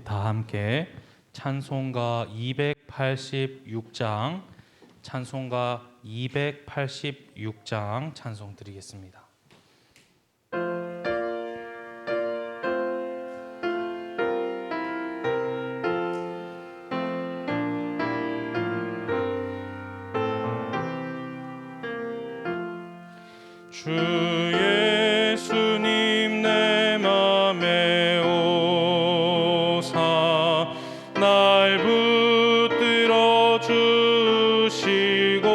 다 함께 찬송가 286장, 찬송가 286장 찬송 드리겠습니다. 주 예수님 내 맘에 오사 날 붙들어 주시고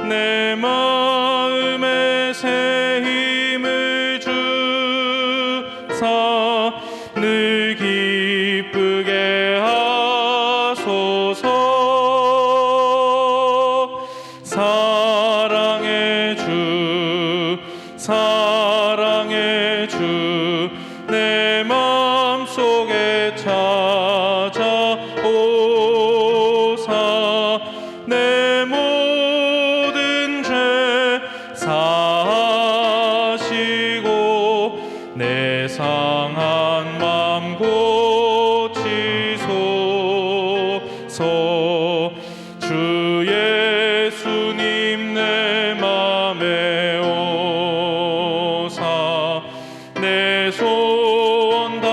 내 마음에 새 힘을 주사 늘 기쁘게 하소서. 사랑의 주 내 마음속에 찾아오사 내 모든 죄 사하시고 내 상한 맘 고치소서. 주 예수님 내 맘에 오사 내 소원 다시고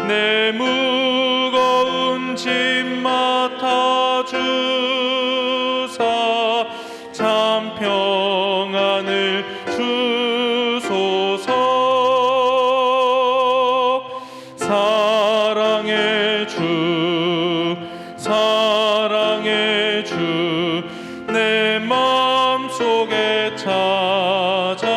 내 무거운 짐 맡아주사 참 평안을 주소서. 사랑의 주 내 마음속에 찾아오사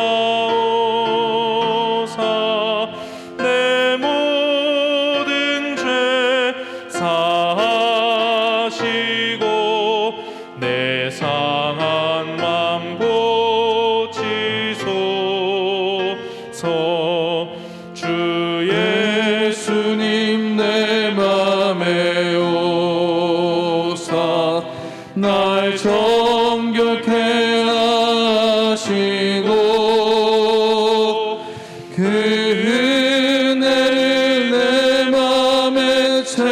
내 모든 죄 사하시고 내 상한 맘 고치소서. 주 예수님 내 맘에 오사 날 정결케 하시고 그 은혜를 내 맘에 채워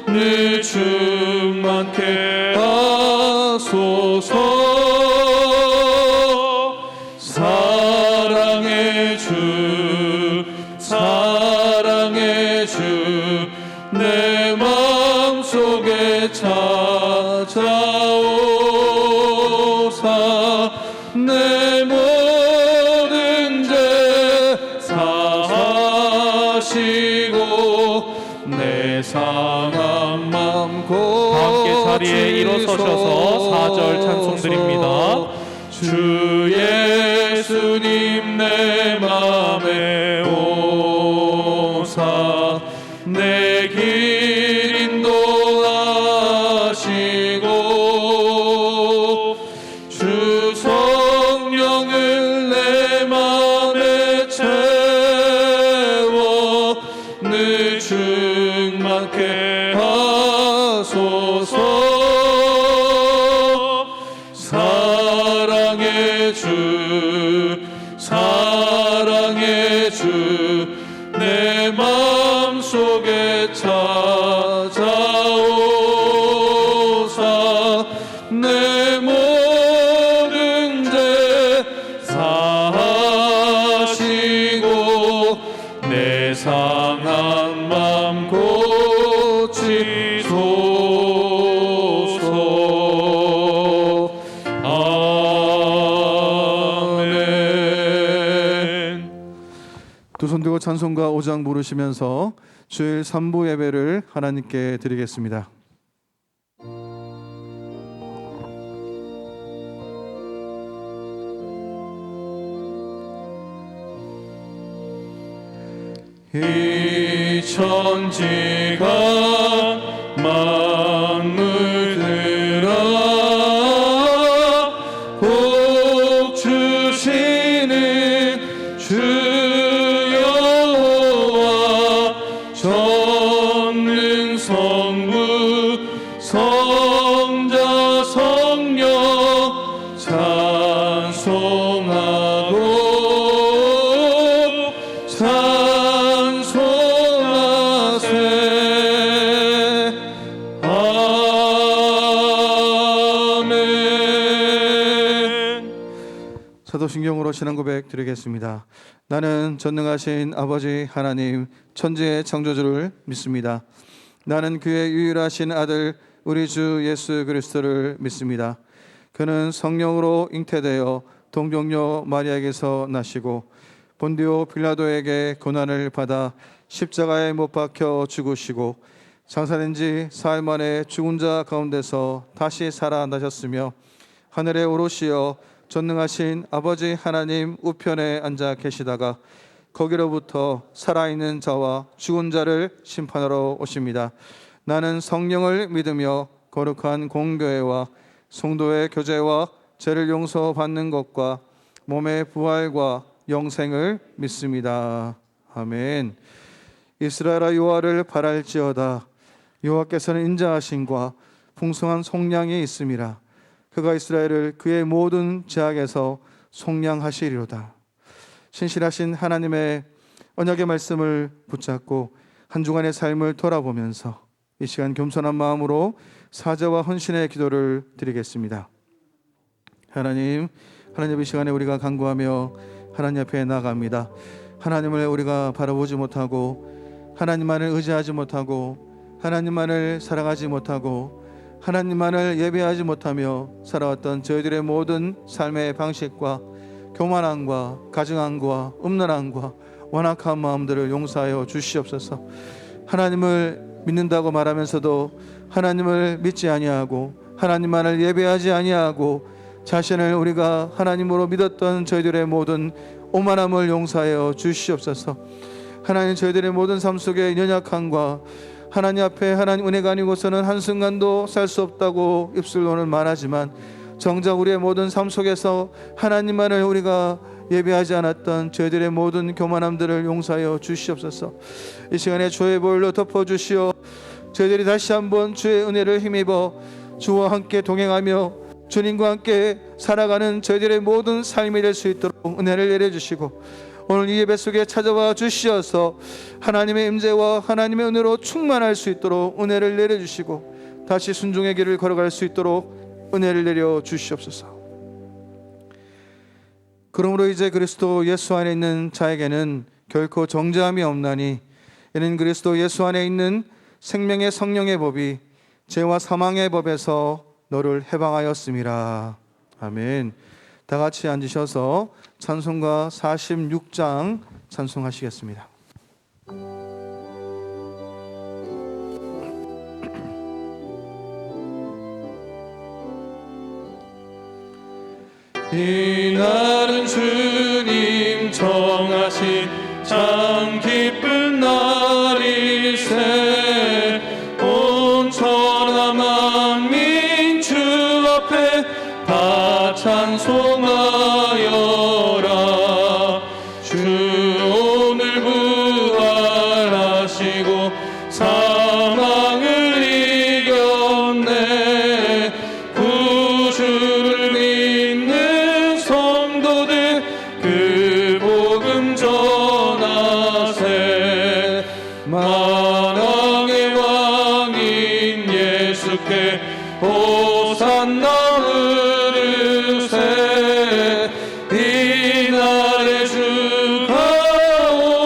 늘 충만케 하소서. 사랑의 주 내 마음속에 찾아오사 내 모든 죄 사하시고 내 상한 맘 고치소서. 함께 자리에 일어서셔서 4절 찬송 드립니다. 주 예수님 내 맘에 오사 내 길 인도하시고 주 성령을 내 맘에 채워 늘 충만케 하소서. 사랑의 주 내 마음속에 찾아오사 내 모든 죄 사하시고 내 상한 맘 고치소서. 아멘. 두 손 들고 찬송가 5장 부르시면서 주일 3부 예배를 하나님께 드리겠습니다. 이 천지가 만물들아 복 주시는 주 여호와 전능 성부 성자 성령 자 찬송하세. 아멘. 사도신경으로 신앙 고백 드리겠습니다. 나는 전능하신 아버지 하나님 천지의 창조주를 믿습니다. 나는 그의 유일하신 아들 우리 주 예수 그리스도를 믿습니다. 그는 성령으로 잉태되어 동정녀 마리아에게서 나시고 본디오 빌라도에게 고난을 받아 십자가에 못 박혀 죽으시고 장사된 지 사흘 만에 죽은 자 가운데서 다시 살아나셨으며 하늘에 오르시어 전능하신 아버지 하나님 우편에 앉아 계시다가 거기로부터 살아있는 자와 죽은 자를 심판하러 오십니다. 나는 성령을 믿으며 거룩한 공교회와 성도의 교제와 죄를 용서받는 것과 몸의 부활과 영생을 믿습니다. 아멘. 이스라엘아 여호와를 바랄지어다. 여호와께서는 인자하심과 풍성한 속량이 있음이라. 그가 이스라엘을 그의 모든 죄악에서 속량하시리로다. 신실하신 하나님의 언약의 말씀을 붙잡고 한 주간의 삶을 돌아보면서 이 시간 겸손한 마음으로 사죄와 헌신의 기도를 드리겠습니다. 하나님 이 시간에 우리가 간구하며 하나님 앞에 나아갑니다. 하나님을 우리가 바라보지 못하고 하나님만을 의지하지 못하고 하나님만을 사랑하지 못하고 하나님만을 예배하지 못하며 살아왔던 저희들의 모든 삶의 방식과 교만함과 가증함과 음란함과 완악한 마음들을 용서하여 주시옵소서. 하나님을 믿는다고 말하면서도 하나님을 믿지 아니하고 하나님만을 예배하지 아니하고 자신을 우리가 하나님으로 믿었던 저희들의 모든 오만함을 용서하여 주시옵소서. 하나님 저희들의 모든 삶 속에 연약함과 하나님 앞에 하나님 은혜가 아니고서는 한순간도 살 수 없다고 입술로는 말하지만 정작 우리의 모든 삶 속에서 하나님만을 우리가 예배하지 않았던 저희들의 모든 교만함들을 용서하여 주시옵소서. 이 시간에 주의 보혈로 덮어주시어 저희들이 다시 한번 주의 은혜를 힘입어 주와 함께 동행하며 주님과 함께 살아가는 저희들의 모든 삶이 될 수 있도록 은혜를 내려주시고 오늘 이 예배 속에 찾아와 주시어서 하나님의 임재와 하나님의 은혜로 충만할 수 있도록 은혜를 내려주시고 다시 순종의 길을 걸어갈 수 있도록 은혜를 내려 주시옵소서. 그러므로 이제 그리스도 예수 안에 있는 자에게는 결코 정죄함이 없나니 이는 그리스도 예수 안에 있는 생명의 성령의 법이 죄와 사망의 법에서 너를 해방하였음이라. 아멘. 다 같이 앉으셔서 찬송가 46장 찬송하시겠습니다. 이날은 주님 정하신 참 기쁜 날일세. 온 천하 만민 주 앞에 다 찬송하여라. 주 오늘 부활하시고 사망을 이겼네. 구주를 믿는 성도들 그 복음 전하세. 만왕의 왕인 예수께 호산나 흐르세. 이날에 주가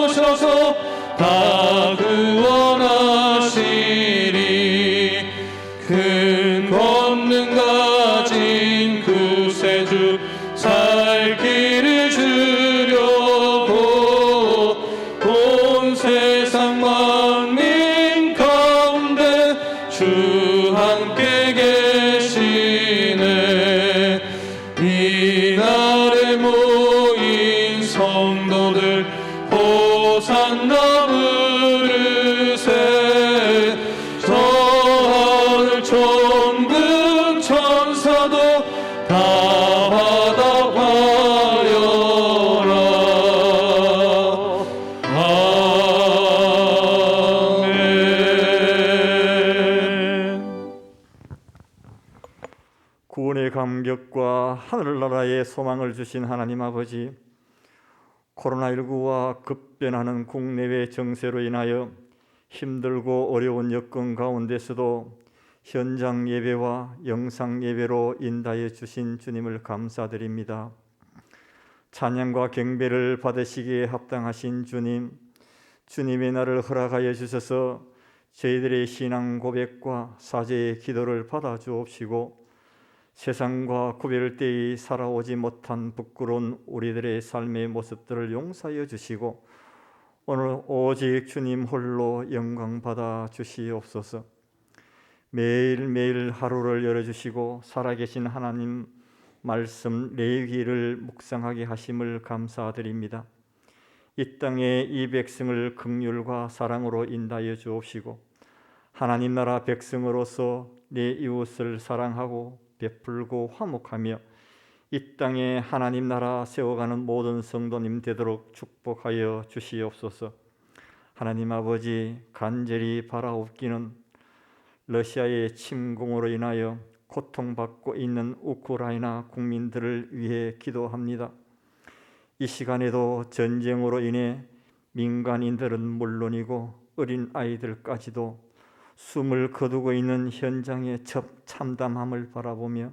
오셔서 다 구원하시리. 큰 권능 가진 구세주 살 길을 주려고 온 세상 만민 가운데 주 함께 계시네. 이날에 모인 성도들 호산나 부르세. 저 하늘 천군 천사도 다 받아가여라. 아멘. 구원의 감격과 하늘나라의 소망을 주신 하나님 아버지, 코로나19와 급변하는 국내외 정세로 인하여 힘들고 어려운 여건 가운데서도 현장 예배와 영상 예배로 인도하여 주신 주님을 감사드립니다. 찬양과 경배를 받으시기에 합당하신 주님, 주님의 날을 허락하여 주셔서 저희들의 신앙 고백과 사죄의 기도를 받아 주옵시고 세상과 구별되이 살아오지 못한 부끄러운 우리들의 삶의 모습들을 용서하여 주시고 오늘 오직 주님 홀로 영광 받아 주시옵소서. 매일매일 하루를 열어주시고 살아계신 하나님 말씀 레위기를 묵상하게 하심을 감사드립니다. 이 땅에 이 백성을 긍휼과 사랑으로 인도하여 주옵시고 하나님 나라 백성으로서 내 이웃을 사랑하고 베풀고 화목하며 이 땅에 하나님 나라 세워가는 모든 성도님 되도록 축복하여 주시옵소서. 하나님 아버지, 간절히 바라옵기는 러시아의 침공으로 인하여 고통받고 있는 우크라이나 국민들을 위해 기도합니다. 이 시간에도 전쟁으로 인해 민간인들은 물론이고 어린 아이들까지도 숨을 거두고 있는 현장의 참담함을 바라보며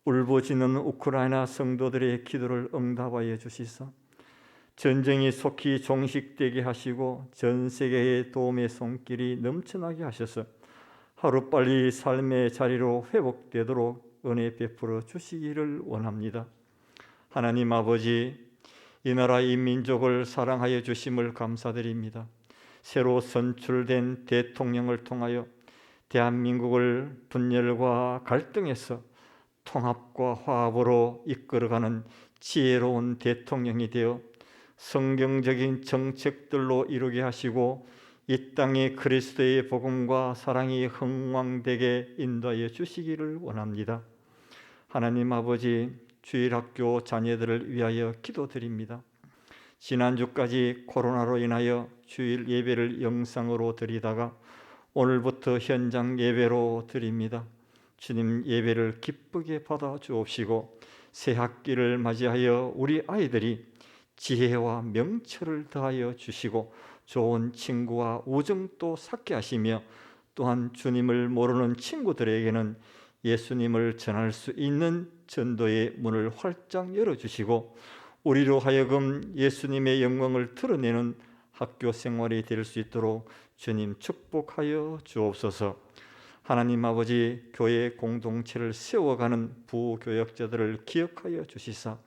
울부짖는 우크라이나 성도들의 기도를 응답하여 주시사 전쟁이 속히 종식되게 하시고 전 세계의 도움의 손길이 넘쳐나게 하셔서 하루빨리 삶의 자리로 회복되도록 은혜 베풀어 주시기를 원합니다. 하나님 아버지, 이 나라 이 민족을 사랑하여 주심을 감사드립니다. 새로 선출된 대통령을 통하여 대한민국을 분열과 갈등에서 통합과 화합으로 이끌어가는 지혜로운 대통령이 되어 성경적인 정책들로 이루게 하시고 이 땅에 그리스도의 복음과 사랑이 흥왕되게 인도하여 주시기를 원합니다. 하나님 아버지, 주일학교 자녀들을 위하여 기도드립니다. 지난주까지 코로나로 인하여 주일 예배를 영상으로 드리다가 오늘부터 현장 예배로 드립니다. 주님 예배를 기쁘게 받아 주옵시고 새 학기를 맞이하여 우리 아이들이 지혜와 명철을 더하여 주시고 좋은 친구와 우정도 쌓게 하시며 또한 주님을 모르는 친구들에게는 예수님을 전할 수 있는 전도의 문을 활짝 열어주시고 우리로 하여금 예수님의 영광을 드러내는 학교 생활이 될 수 있도록 주님 축복하여 주옵소서. 하나님 아버지, 교회 공동체를 세워가는 부교역자들을 기억하여 주시사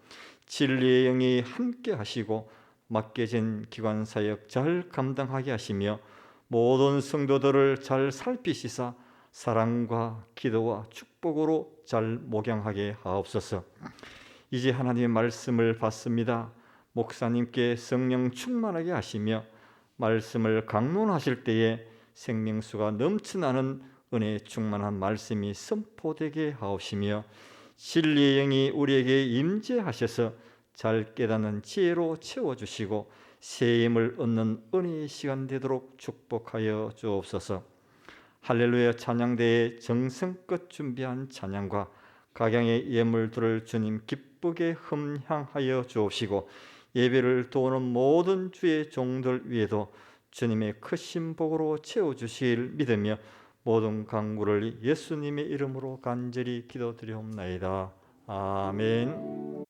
진리의 영이 함께 하시고 맡겨진 기관 사역 잘 감당하게 하시며 모든 성도들을 잘 살피시사 사랑과 기도와 축복으로 잘 목양하게 하옵소서. 이제 하나님의 말씀을 받습니다. 목사님께 성령 충만하게 하시며 말씀을 강론하실 때에 생명수가 넘쳐나는 은혜 충만한 말씀이 선포되게 하옵시며 진리의 영이 우리에게 임재하셔서 잘 깨닫는 지혜로 채워주시고 새 힘을 얻는 은혜의 시간 되도록 축복하여 주옵소서. 할렐루야 찬양대에 정성껏 준비한 찬양과 각양의 예물들을 주님 기쁘게 흠향하여 주옵시고 예배를 도우는 모든 주의 종들 위에도 주님의 크신 복으로 채워주실 믿으며 모든 간구를 예수님의 이름으로 간절히 기도드리옵나이다. 아멘.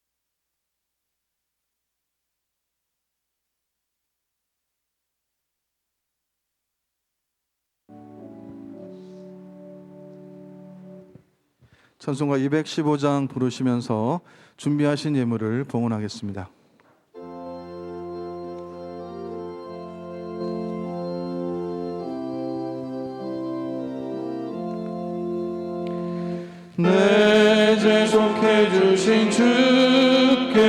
찬송가 215장 부르시면서 준비하신 예물을 봉헌하겠습니다. 내 죄 속해 주신 주께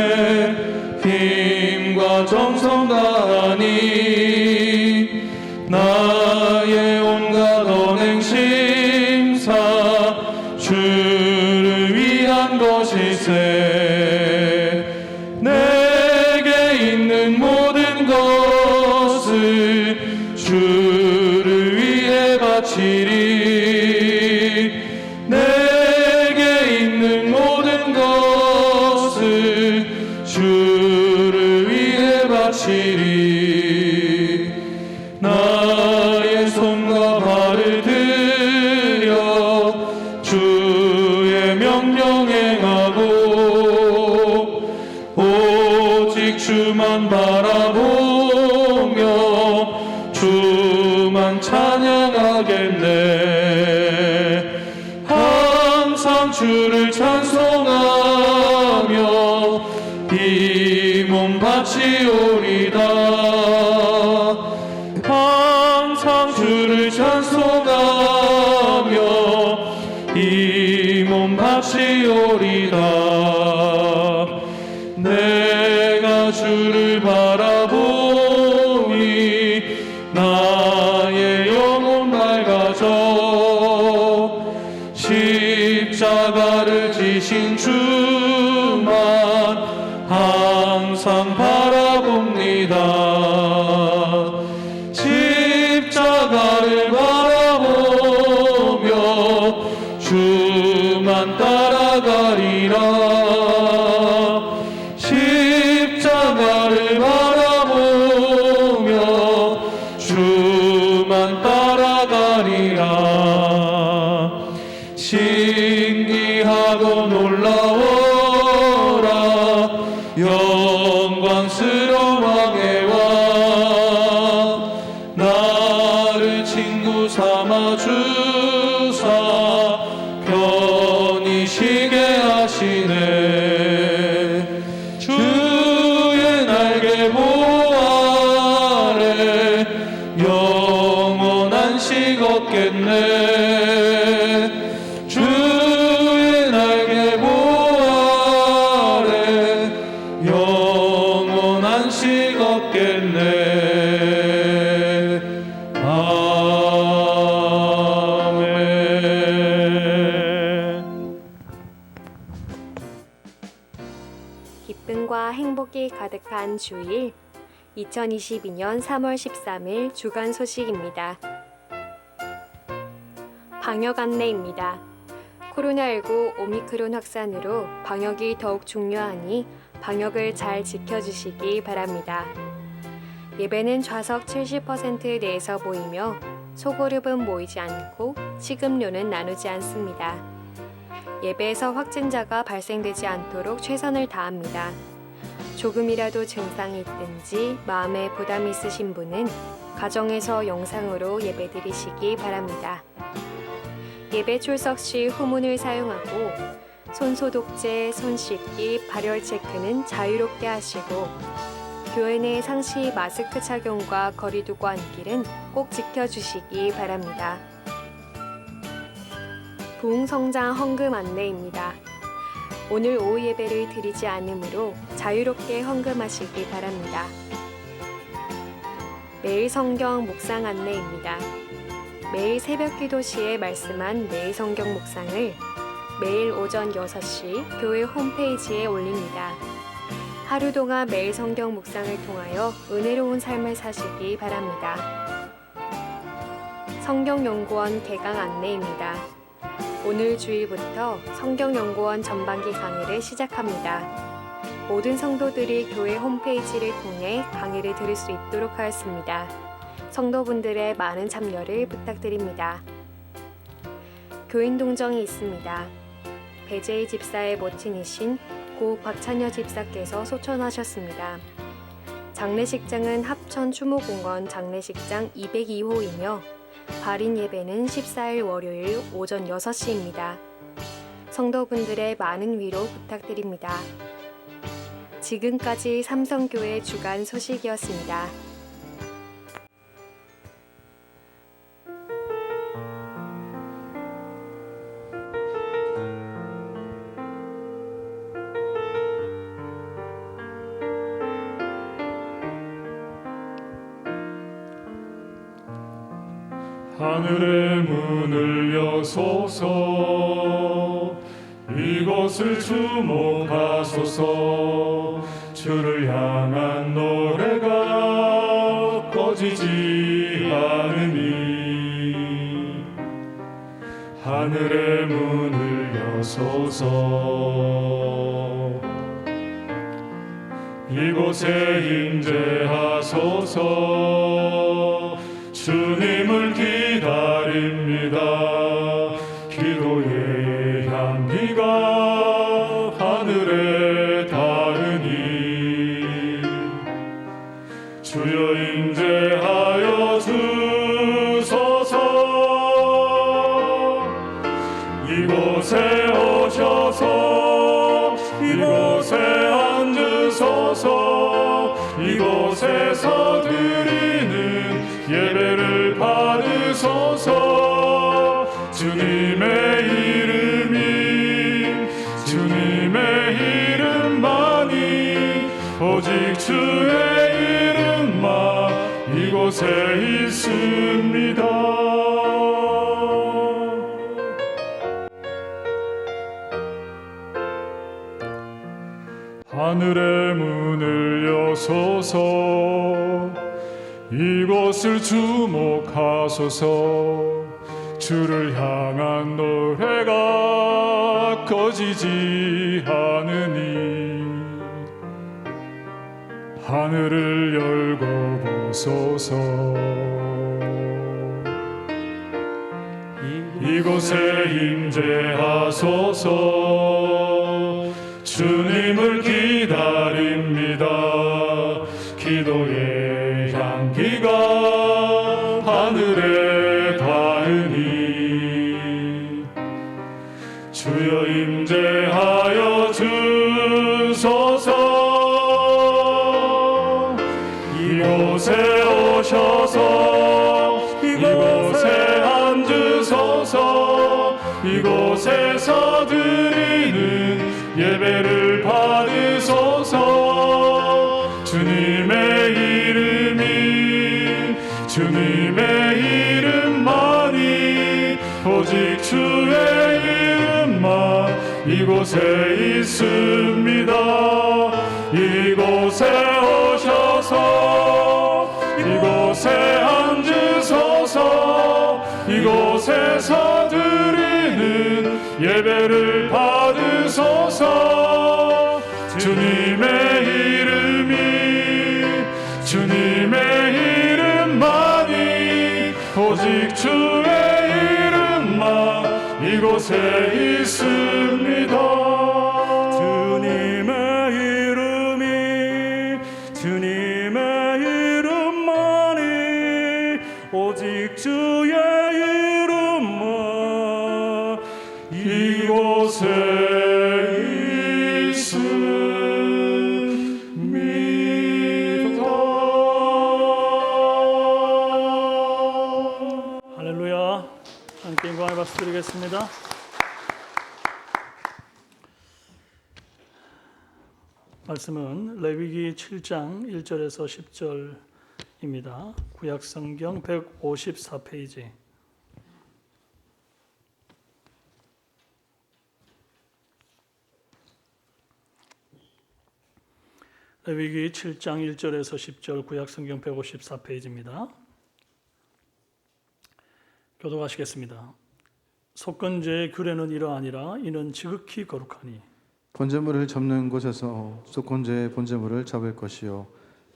힘과 정성 다하니 나의 온갖 언행 심사 주를 위한 것이세 내게 있는 모든 것을 주를 위해 바치리 내게 있는 모든 것을 주를 위해 주만 찬양하겠네. 항상 주를 찬송하며 이 몸 바치오리다. 항상 주를 찬송하며 이 몸 바치오리다. 내가 주를 바라보니 나의 영혼 밝아져. 십자가를 지신 주만 항상 바라봅니다. 십자가를 바라보며 주만 따라가리라. 십자가를 바라보며 주만 따라가리라. 신기하고 놀라워라. 영광스러운 왕의 왕. 나를 친구 삼아 주사 편히 쉬게 하시네. 주의 날개 보호 아래 영원한 식 얻겠네. 주의 날개 보호 아래 영원한 식 얻겠네. 아멘. 기쁨과 행복이 가득한 주일 2022년 3월 13일 주간 소식입니다. 방역 안내입니다. 코로나19 오미크론 확산으로 방역이 더욱 중요하니 방역을 잘 지켜주시기 바랍니다. 예배는 좌석 70% 내에서 모이며 소그룹은 모이지 않고 식음료는 나누지 않습니다. 예배에서 확진자가 발생되지 않도록 최선을 다합니다. 조금이라도 증상이 있든지 마음에 부담이 있으신 분은 가정에서 영상으로 예배드리시기 바랍니다. 예배 출석 시 후문을 사용하고 손소독제, 손 씻기, 발열 체크는 자유롭게 하시고 교회 내 상시 마스크 착용과 거리 두고 앉기는 꼭 지켜주시기 바랍니다. 부흥성장 헌금 안내입니다. 오늘 오후 예배를 드리지 않으므로 자유롭게 헌금하시기 바랍니다. 매일 성경 묵상 안내입니다. 매일 새벽 기도 시에 말씀한 매일 성경 묵상을 매일 오전 6시 교회 홈페이지에 올립니다. 하루 동안 매일 성경 묵상을 통하여 은혜로운 삶을 사시기 바랍니다. 성경연구원 개강 안내입니다. 오늘 주일부터 성경연구원 전반기 강의를 시작합니다. 모든 성도들이 교회 홈페이지를 통해 강의를 들을 수 있도록 하였습니다. 성도분들의 많은 참여를 부탁드립니다. 교인 동정이 있습니다. 배재희 집사의 모친이신 고 박찬여 집사께서 소천하셨습니다. 장례식장은 합천 추모공원 장례식장 202호이며 발인 예배는 14일 월요일 오전 6시입니다. 성도분들의 많은 위로 부탁드립니다. 지금까지 삼성교회 주간 소식이었습니다. 하늘의 문을 여소서. 이곳을 주목하소서. 주를 향한 노래가 꺼지지 않으니 하늘의 문을 여소서. 이곳에 임재하소서. 주님을 기다립니다. 기도의 향기가 하늘에 닿으니 주여 임재하여 주 이곳에 오셔서 이곳에 앉으소서 이곳에서 드리는 예배를 받으소서 주님의 이름만이 오직 주의 이름만 이곳에 있습니다. 하늘의 문을 여소서 이곳을 주목하소서 주를 향한 노래가 꺼지지 않으니 하늘을 열고 보소서 이곳에 임재하소서 주님을 기다립니다. 기도의 향기가 하늘에 닿으니 주여 임재하여 주소서 이곳에 오셔서 이곳에 앉으소서 이곳에서 드리는 예배를 받으소서 주님의 이름만이 오직 주의 이름만 이곳에 있습니다. 이곳에 오셔서 이곳에 앉으소서 이곳에서 드리는 예배를 받으소서 주님의 이름만이 오직 주의 이름만 이곳에 있습니다. 주님의 이름만이 오직 주의 이름만 이곳에 있습니다. 할렐루야. 함께 영광의 박수 드리겠습니다. 말씀은 레위기 7장 1절에서 10절입니다. 구약성경 154페이지. 레위기 7장 1절에서 10절 구약성경 154페이지입니다. 교독하시겠습니다. 속건제의 규례는 이러하니라. 이는 지극히 거룩하니 번제물을 잡는 곳에서 속건제의 번제물을 잡을 것이요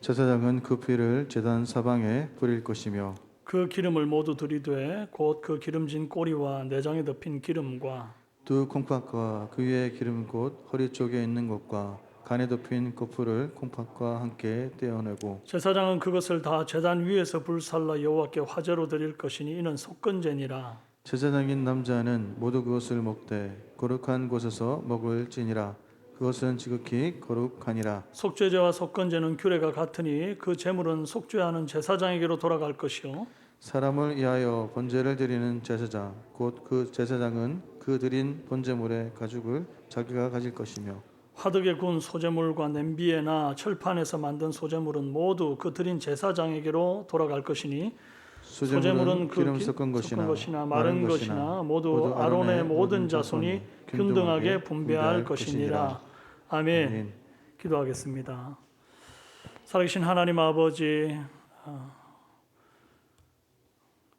제사장은 그 피를 제단 사방에 뿌릴 것이며 그 기름을 모두 들이되 곧 그 기름진 꼬리와 내장에 덮인 기름과 두 콩팥과 그 위에 기름 곧 허리 쪽에 있는 것과 간에 덮인 거풀을 콩팥과 함께 떼어내고 제사장은 그것을 다 제단 위에서 불살라 여호와께 화제로 드릴 것이니 이는 속건제니라. 제사장인 남자는 모두 그것을 먹되 거룩한 곳에서 먹을지니라. 그것은 지극히 거룩하니라. 속죄제와 속건제는 규례가 같으니 그 제물은 속죄하는 제사장에게로 돌아갈 것이요 사람을 위하여 번제를 드리는 제사장 곧 그 제사장은 그 드린 번제물의 가죽을 자기가 가질 것이며 화덕에 구운 소제물과 냄비에나 철판에서 만든 소제물은 모두 그 드린 제사장에게로 돌아갈 것이니 소제물은 그 기름 섞은 것이나 마른 것이나 모두 아론의 모든 자손이 균등하게 분배할 것이니라. 아멘. 기도하겠습니다. 살아계신 하나님 아버지,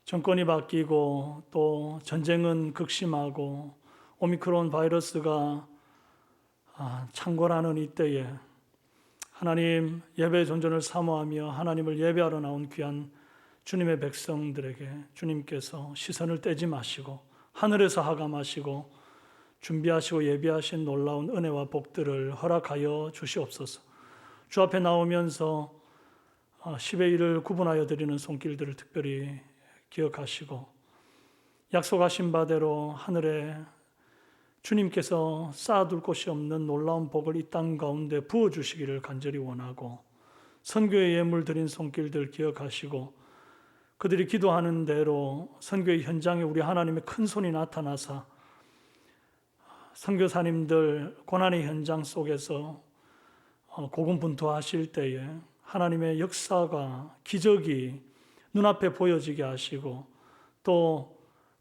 정권이 바뀌고 또 전쟁은 극심하고 오미크론 바이러스가 창궐하는 이때에 하나님 예배의 존전을 사모하며 하나님을 예배하러 나온 귀한 주님의 백성들에게 주님께서 시선을 떼지 마시고 하늘에서 하감하시고 준비하시고 예비하신 놀라운 은혜와 복들을 허락하여 주시옵소서. 주 앞에 나오면서 10의 1을 구분하여 드리는 손길들을 특별히 기억하시고 약속하신 바대로 하늘에 주님께서 쌓아둘 곳이 없는 놀라운 복을 이 땅 가운데 부어주시기를 간절히 원하고, 선교의 예물 드린 손길들 기억하시고, 그들이 기도하는 대로 선교의 현장에 우리 하나님의 큰 손이 나타나사 선교사님들 고난의 현장 속에서 고군분투하실 때에 하나님의 역사가, 기적이 눈앞에 보여지게 하시고, 또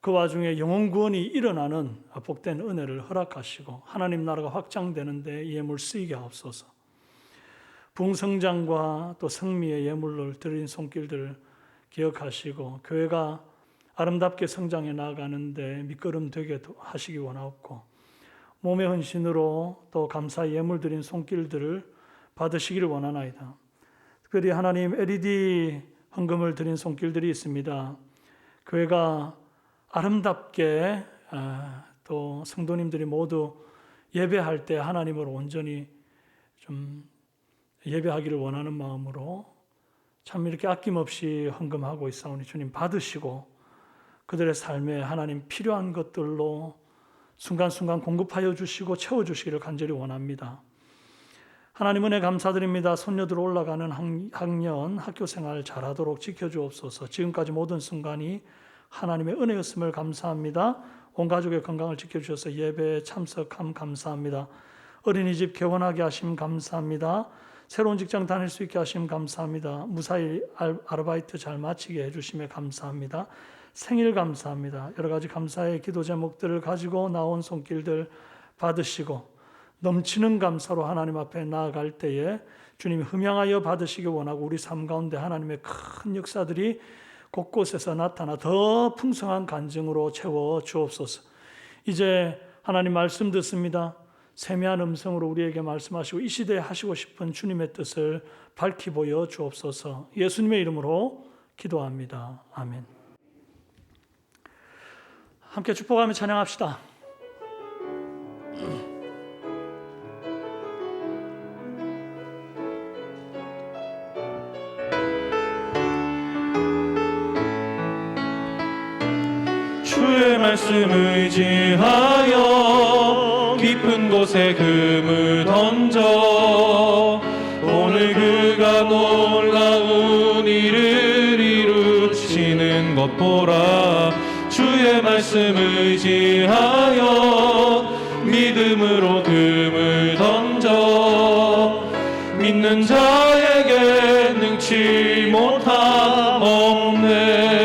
그 와중에 영혼 구원이 일어나는 복된 은혜를 허락하시고, 하나님 나라가 확장되는 데 예물 쓰이게 하옵소서. 부흥성장과 또 성미의 예물을 드린 손길들 기억하시고, 교회가 아름답게 성장해 나아가는데 밑거름 되게 하시기 원하옵고, 몸의 헌신으로 또 감사 예물 드린 손길들을 받으시기를 원하나이다. 특별히 하나님 LED 헌금을 드린 손길들이 있습니다. 교회가 아름답게 또 성도님들이 모두 예배할 때 하나님을 온전히 좀 예배하기를 원하는 마음으로 참 이렇게 아낌없이 헌금하고 있사오니 주님 받으시고, 그들의 삶에 하나님 필요한 것들로 순간순간 공급하여 주시고 채워주시기를 간절히 원합니다. 하나님 은혜 감사드립니다. 손녀들 올라가는 학년, 학교생활 잘하도록 지켜주옵소서. 지금까지 모든 순간이 하나님의 은혜였음을 감사합니다. 온 가족의 건강을 지켜주셔서 예배에 참석함 감사합니다. 어린이집 개원하게 하심 감사합니다. 새로운 직장 다닐 수 있게 하심 감사합니다. 무사히 아르바이트 잘 마치게 해주심에 감사합니다. 생일 감사합니다. 여러 가지 감사의 기도 제목들을 가지고 나온 손길들 받으시고, 넘치는 감사로 하나님 앞에 나아갈 때에 주님이 흠양하여 받으시기 원하고, 우리 삶 가운데 하나님의 큰 역사들이 곳곳에서 나타나 더 풍성한 간증으로 채워 주옵소서. 이제 하나님 말씀 듣습니다. 세미한 음성으로 우리에게 말씀하시고 이 시대에 하시고 싶은 주님의 뜻을 밝히 보여 주옵소서. 예수님의 이름으로 기도합니다. 아멘. 함께 축복하며 찬양합시다. 주의 말씀 의지하여 깊은 곳에 금을 던져 오늘 그가 놀라운 일을 이루시는 것 보라. 주의 말씀 의지하여 믿음으로 금을 던져 믿는 자에게 능치 못함 없네.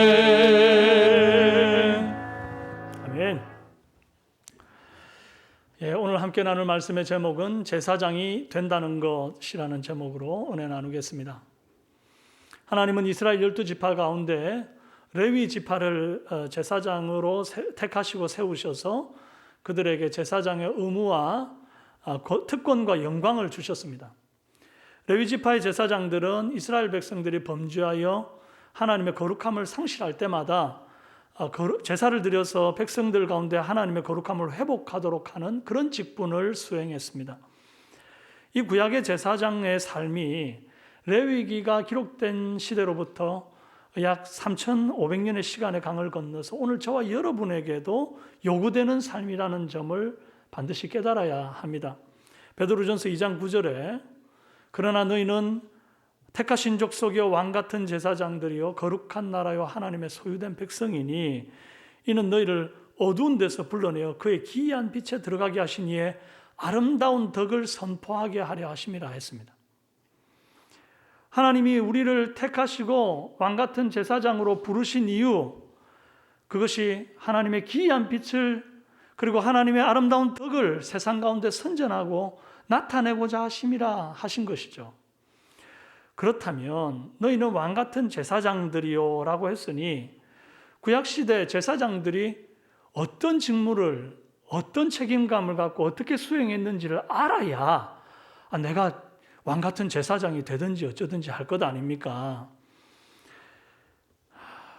오늘 함께 나눌 말씀의 제목은 제사장이 된다는 것이라는 제목으로 은혜 나누겠습니다. 하나님은 이스라엘 12지파 가운데 레위 지파를 제사장으로 택하시고 세우셔서 그들에게 제사장의 의무와 특권과 영광을 주셨습니다. 레위 지파의 제사장들은 이스라엘 백성들이 범죄하여 하나님의 거룩함을 상실할 때마다 제사를 드려서 백성들 가운데 하나님의 거룩함을 회복하도록 하는 그런 직분을 수행했습니다. 이 구약의 제사장의 삶이 레위기가 기록된 시대로부터 약 3,500년의 시간의 강을 건너서 오늘 저와 여러분에게도 요구되는 삶이라는 점을 반드시 깨달아야 합니다. 베드로전서 2장 9절에 그러나 너희는 택하신 족속이요 왕같은 제사장들이요 거룩한 나라요 하나님의 소유된 백성이니 이는 너희를 어두운 데서 불러내어 그의 기이한 빛에 들어가게 하신 이에 아름다운 덕을 선포하게 하려 하심이라 했습니다. 하나님이 우리를 택하시고 왕같은 제사장으로 부르신 이유, 그것이 하나님의 기이한 빛을 그리고 하나님의 아름다운 덕을 세상 가운데 선전하고 나타내고자 하심이라 하신 것이죠. 그렇다면 너희는 왕같은 제사장들이요 라고 했으니 구약시대 제사장들이 어떤 직무를, 어떤 책임감을 갖고 어떻게 수행했는지를 알아야 내가 왕같은 제사장이 되든지 어쩌든지 할 것 아닙니까?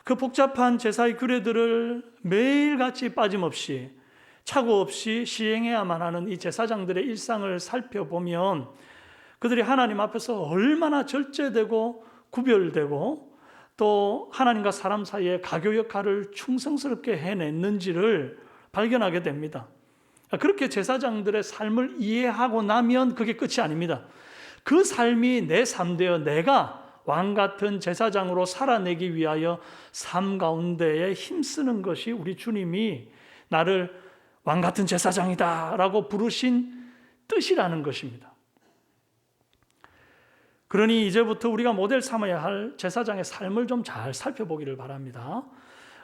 그 복잡한 제사의 규례들을 매일같이 빠짐없이 착오 없이 시행해야만 하는 이 제사장들의 일상을 살펴보면 그들이 하나님 앞에서 얼마나 절제되고 구별되고 또 하나님과 사람 사이의 가교 역할을 충성스럽게 해냈는지를 발견하게 됩니다. 그렇게 제사장들의 삶을 이해하고 나면 그게 끝이 아닙니다. 그 삶이 내 삶 되어 내가 왕 같은 제사장으로 살아내기 위하여 삶 가운데에 힘쓰는 것이 우리 주님이 나를 왕 같은 제사장이다 라고 부르신 뜻이라는 것입니다. 그러니 이제부터 우리가 모델 삼아야 할 제사장의 삶을 좀 잘 살펴보기를 바랍니다.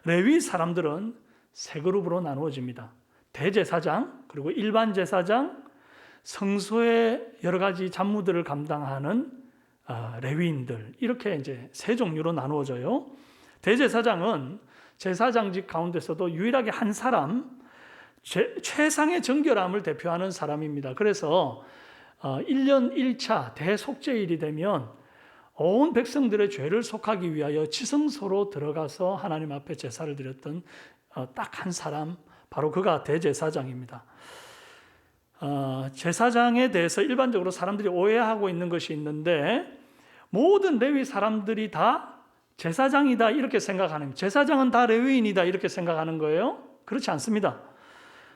레위 사람들은 세 그룹으로 나누어집니다. 대제사장, 그리고 일반 제사장, 성소의 여러 가지 잡무들을 감당하는 레위인들, 이렇게 이제 세 종류로 나누어져요. 대제사장은 제사장직 가운데서도 유일하게 한 사람, 최상의 정결함을 대표하는 사람입니다. 그래서 1년 1차 대속죄일이 되면 온 백성들의 죄를 속하기 위하여 지성소로 들어가서 하나님 앞에 제사를 드렸던 딱 한 사람, 바로 그가 대제사장입니다. 제사장에 대해서 일반적으로 사람들이 오해하고 있는 것이 있는데, 모든 레위 사람들이 다 제사장이다 이렇게 생각하는, 제사장은 다 레위인이다 이렇게 생각하는 거예요. 그렇지 않습니다.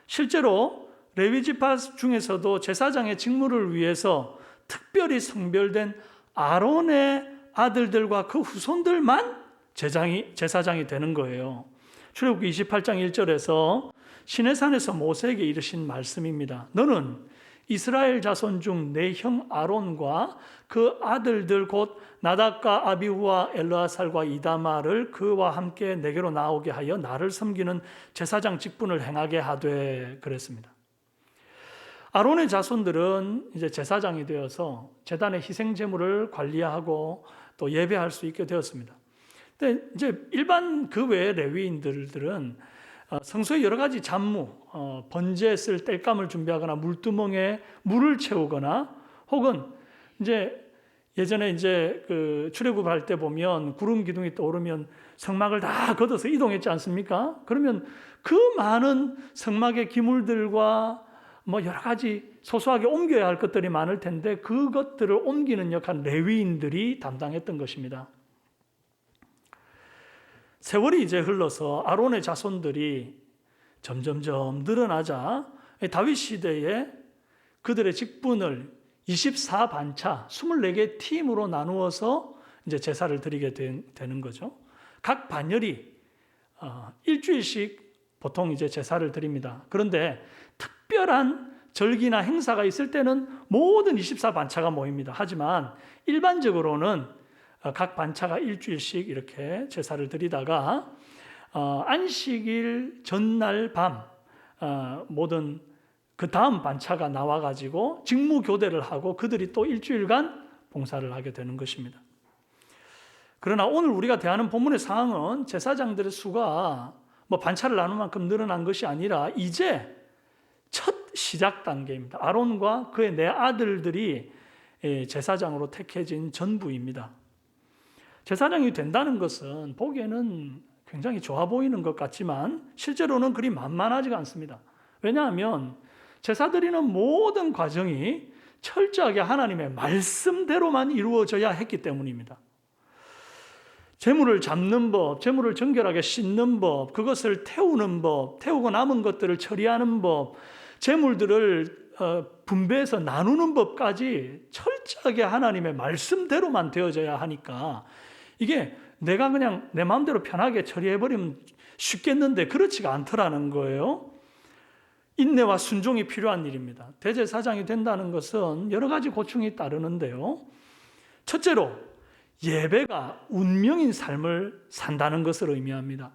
실제로 레위 지파 중에서도 제사장의 직무를 위해서 특별히 성별된 아론의 아들들과 그 후손들만 제사장이 되는 거예요. 출애굽기 28장 1절에서 시내산에서 모세에게 이르신 말씀입니다. 너는 이스라엘 자손 중 내 형 아론과 그 아들들 곧 나답과 아비후와 엘르아살과 이다마를 그와 함께 내게로 나오게 하여 나를 섬기는 제사장 직분을 행하게 하되, 그랬습니다. 아론의 자손들은 이제 제사장이 되어서 제단의 희생 제물을 관리하고 또 예배할 수 있게 되었습니다. 근데 이제 일반 그 외의 레위인들은 성소의 여러 가지 잡무, 번제에 쓸 땔감을 준비하거나 물두멍에 물을 채우거나, 혹은 이제 예전에 이제 그 출애굽할 때 보면 구름 기둥이 떠오르면 성막을 다 걷어서 이동했지 않습니까? 그러면 그 많은 성막의 기물들과 뭐 여러 가지 소소하게 옮겨야 할 것들이 많을 텐데 그것들을 옮기는 역할 레위인들이 담당했던 것입니다. 세월이 이제 흘러서 아론의 자손들이 점점점 늘어나자 다윗 시대에 그들의 직분을 24반차, 24개 팀으로 나누어서 이제 제사를 드리게 되는 거죠. 각 반열이 일주일씩 보통 이제 제사를 드립니다. 그런데 특별한 절기나 행사가 있을 때는 모든 24반차가 모입니다. 하지만 일반적으로는 각 반차가 일주일씩 이렇게 제사를 드리다가 안식일 전날 밤 모든 그 다음 반차가 나와가지고 직무 교대를 하고 그들이 또 일주일간 봉사를 하게 되는 것입니다. 그러나 오늘 우리가 대하는 본문의 상황은 제사장들의 수가 뭐 반차를 나눈 만큼 늘어난 것이 아니라 이제 첫 시작 단계입니다. 아론과 그의 네 아들들이 제사장으로 택해진 전부입니다. 제사장이 된다는 것은 보기에는 굉장히 좋아 보이는 것 같지만 실제로는 그리 만만하지가 않습니다. 왜냐하면 제사 드리는 모든 과정이 철저하게 하나님의 말씀대로만 이루어져야 했기 때문입니다. 제물을 잡는 법, 제물을 정결하게 씻는 법, 그것을 태우는 법, 태우고 남은 것들을 처리하는 법, 제물들을 분배해서 나누는 법까지 철저하게 하나님의 말씀대로만 되어져야 하니까 이게 내가 그냥 내 마음대로 편하게 처리해버리면 쉽겠는데 그렇지가 않더라는 거예요. 인내와 순종이 필요한 일입니다. 대제사장이 된다는 것은 여러 가지 고충이 따르는데요. 첫째로 예배가 운명인 삶을 산다는 것을 의미합니다.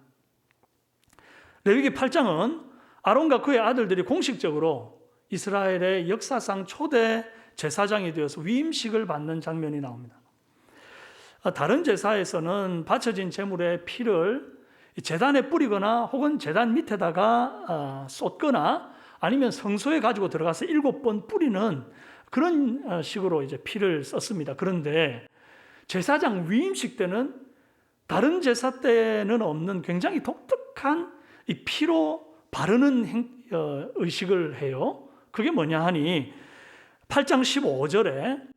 레위기 8장은 아론과 그의 아들들이 공식적으로 이스라엘의 역사상 초대 제사장이 되어서 위임식을 받는 장면이 나옵니다. 다른 제사에서는 바쳐진 제물의 피를 제단에 뿌리거나 혹은 제단 밑에다가 쏟거나 아니면 성소에 가지고 들어가서 7번 뿌리는 그런 식으로 이제 피를 썼습니다. 그런데 제사장 위임식 때는 다른 제사 때는 없는 굉장히 독특한 이 피로 바르는 의식을 해요. 그게 뭐냐 하니 8장 15절에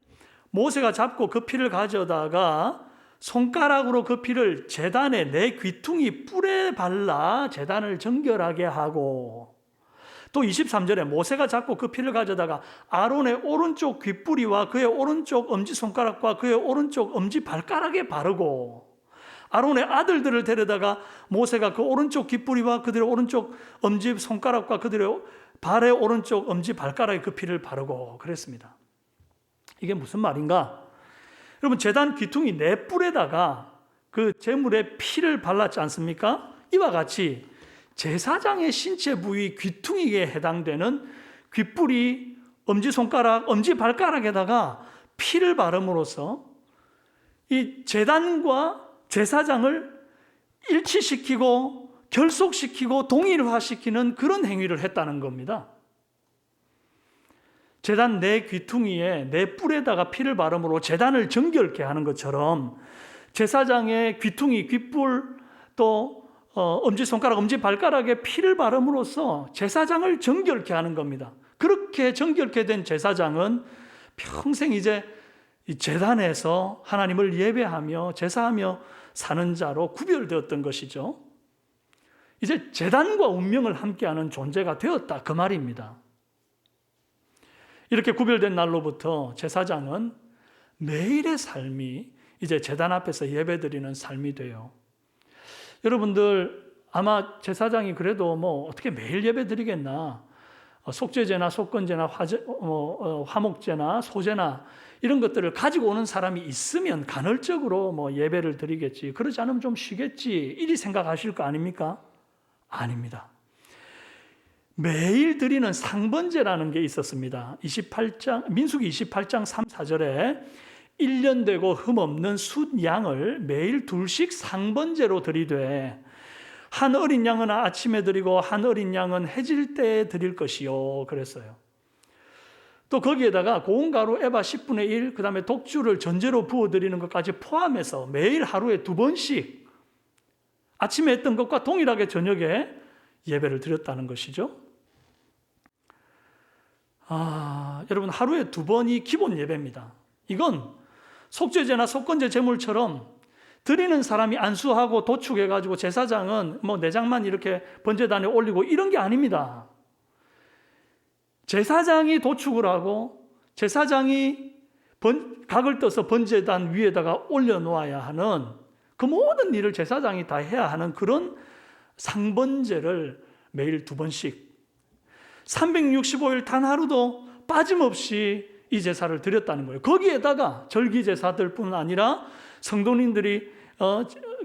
모세가 잡고 그 피를 가져다가 손가락으로 그 피를 제단에 내 귀퉁이 뿔에 발라 제단을 정결하게 하고 또 23절에 모세가 잡고 그 피를 가져다가 아론의 오른쪽 귓뿌리와 그의 오른쪽 엄지손가락과 그의 오른쪽 엄지발가락에 바르고, 아론의 아들들을 데려다가 모세가 그 오른쪽 귓뿌리와 그들의 오른쪽 엄지손가락과 그들의 발의 오른쪽 엄지발가락에 그 피를 바르고 그랬습니다. 이게 무슨 말인가? 여러분, 제단 귀퉁이 네 뿔에다가 그 제물의 피를 발랐지 않습니까? 이와 같이 제사장의 신체 부위 귀퉁이에 해당되는 귓뿌리, 엄지손가락, 엄지발가락에다가 피를 바름으로써 이 제단과 제사장을 일치시키고 결속시키고 동일화시키는 그런 행위를 했다는 겁니다. 제단 네 귀퉁이에 네 뿔에다가 피를 바름으로 제단을 정결케 하는 것처럼 제사장의 귀퉁이, 귓뿔, 또 엄지손가락, 엄지발가락에 피를 바름으로써 제사장을 정결케 하는 겁니다. 그렇게 정결케 된 제사장은 평생 이제 이 제단에서 하나님을 예배하며 제사하며 사는 자로 구별되었던 것이죠. 이제 제단과 운명을 함께하는 존재가 되었다, 그 말입니다. 이렇게 구별된 날로부터 제사장은 매일의 삶이 이제 제단 앞에서 예배드리는 삶이 돼요. 여러분들 아마 제사장이 그래도 뭐 어떻게 매일 예배드리겠나, 속죄제나 속건제나 화목제나 소제나 이런 것들을 가지고 오는 사람이 있으면 간헐적으로 뭐 예배를 드리겠지, 그러지 않으면 좀 쉬겠지, 이리 생각하실 거 아닙니까? 아닙니다. 매일 드리는 상번제라는 게 있었습니다. 민수기 28장 3, 4절에 1년 되고 흠없는 숫양을 매일 둘씩 상번제로 드리되 한 어린 양은 아침에 드리고 한 어린 양은 해질 때에 드릴 것이요, 그랬어요. 또 거기에다가 고운 가루 에바 10분의 1, 그 다음에 독주를 전제로 부어드리는 것까지 포함해서 매일 하루에 2번씩 아침에 했던 것과 동일하게 저녁에 예배를 드렸다는 것이죠. 여러분, 하루에 2번이 기본 예배입니다. 이건 속죄제나 속건제 제물처럼 드리는 사람이 안수하고 도축해가지고 제사장은 뭐 내장만 이렇게 번제단에 올리고 이런 게 아닙니다. 제사장이 도축을 하고 제사장이 각을 떠서 번제단 위에다가 올려놓아야 하는 그 모든 일을 제사장이 다 해야 하는 그런 상번제를 매일 2번씩 365일 단 하루도 빠짐없이 이 제사를 드렸다는 거예요. 거기에다가 절기제사들뿐 아니라 성도님들이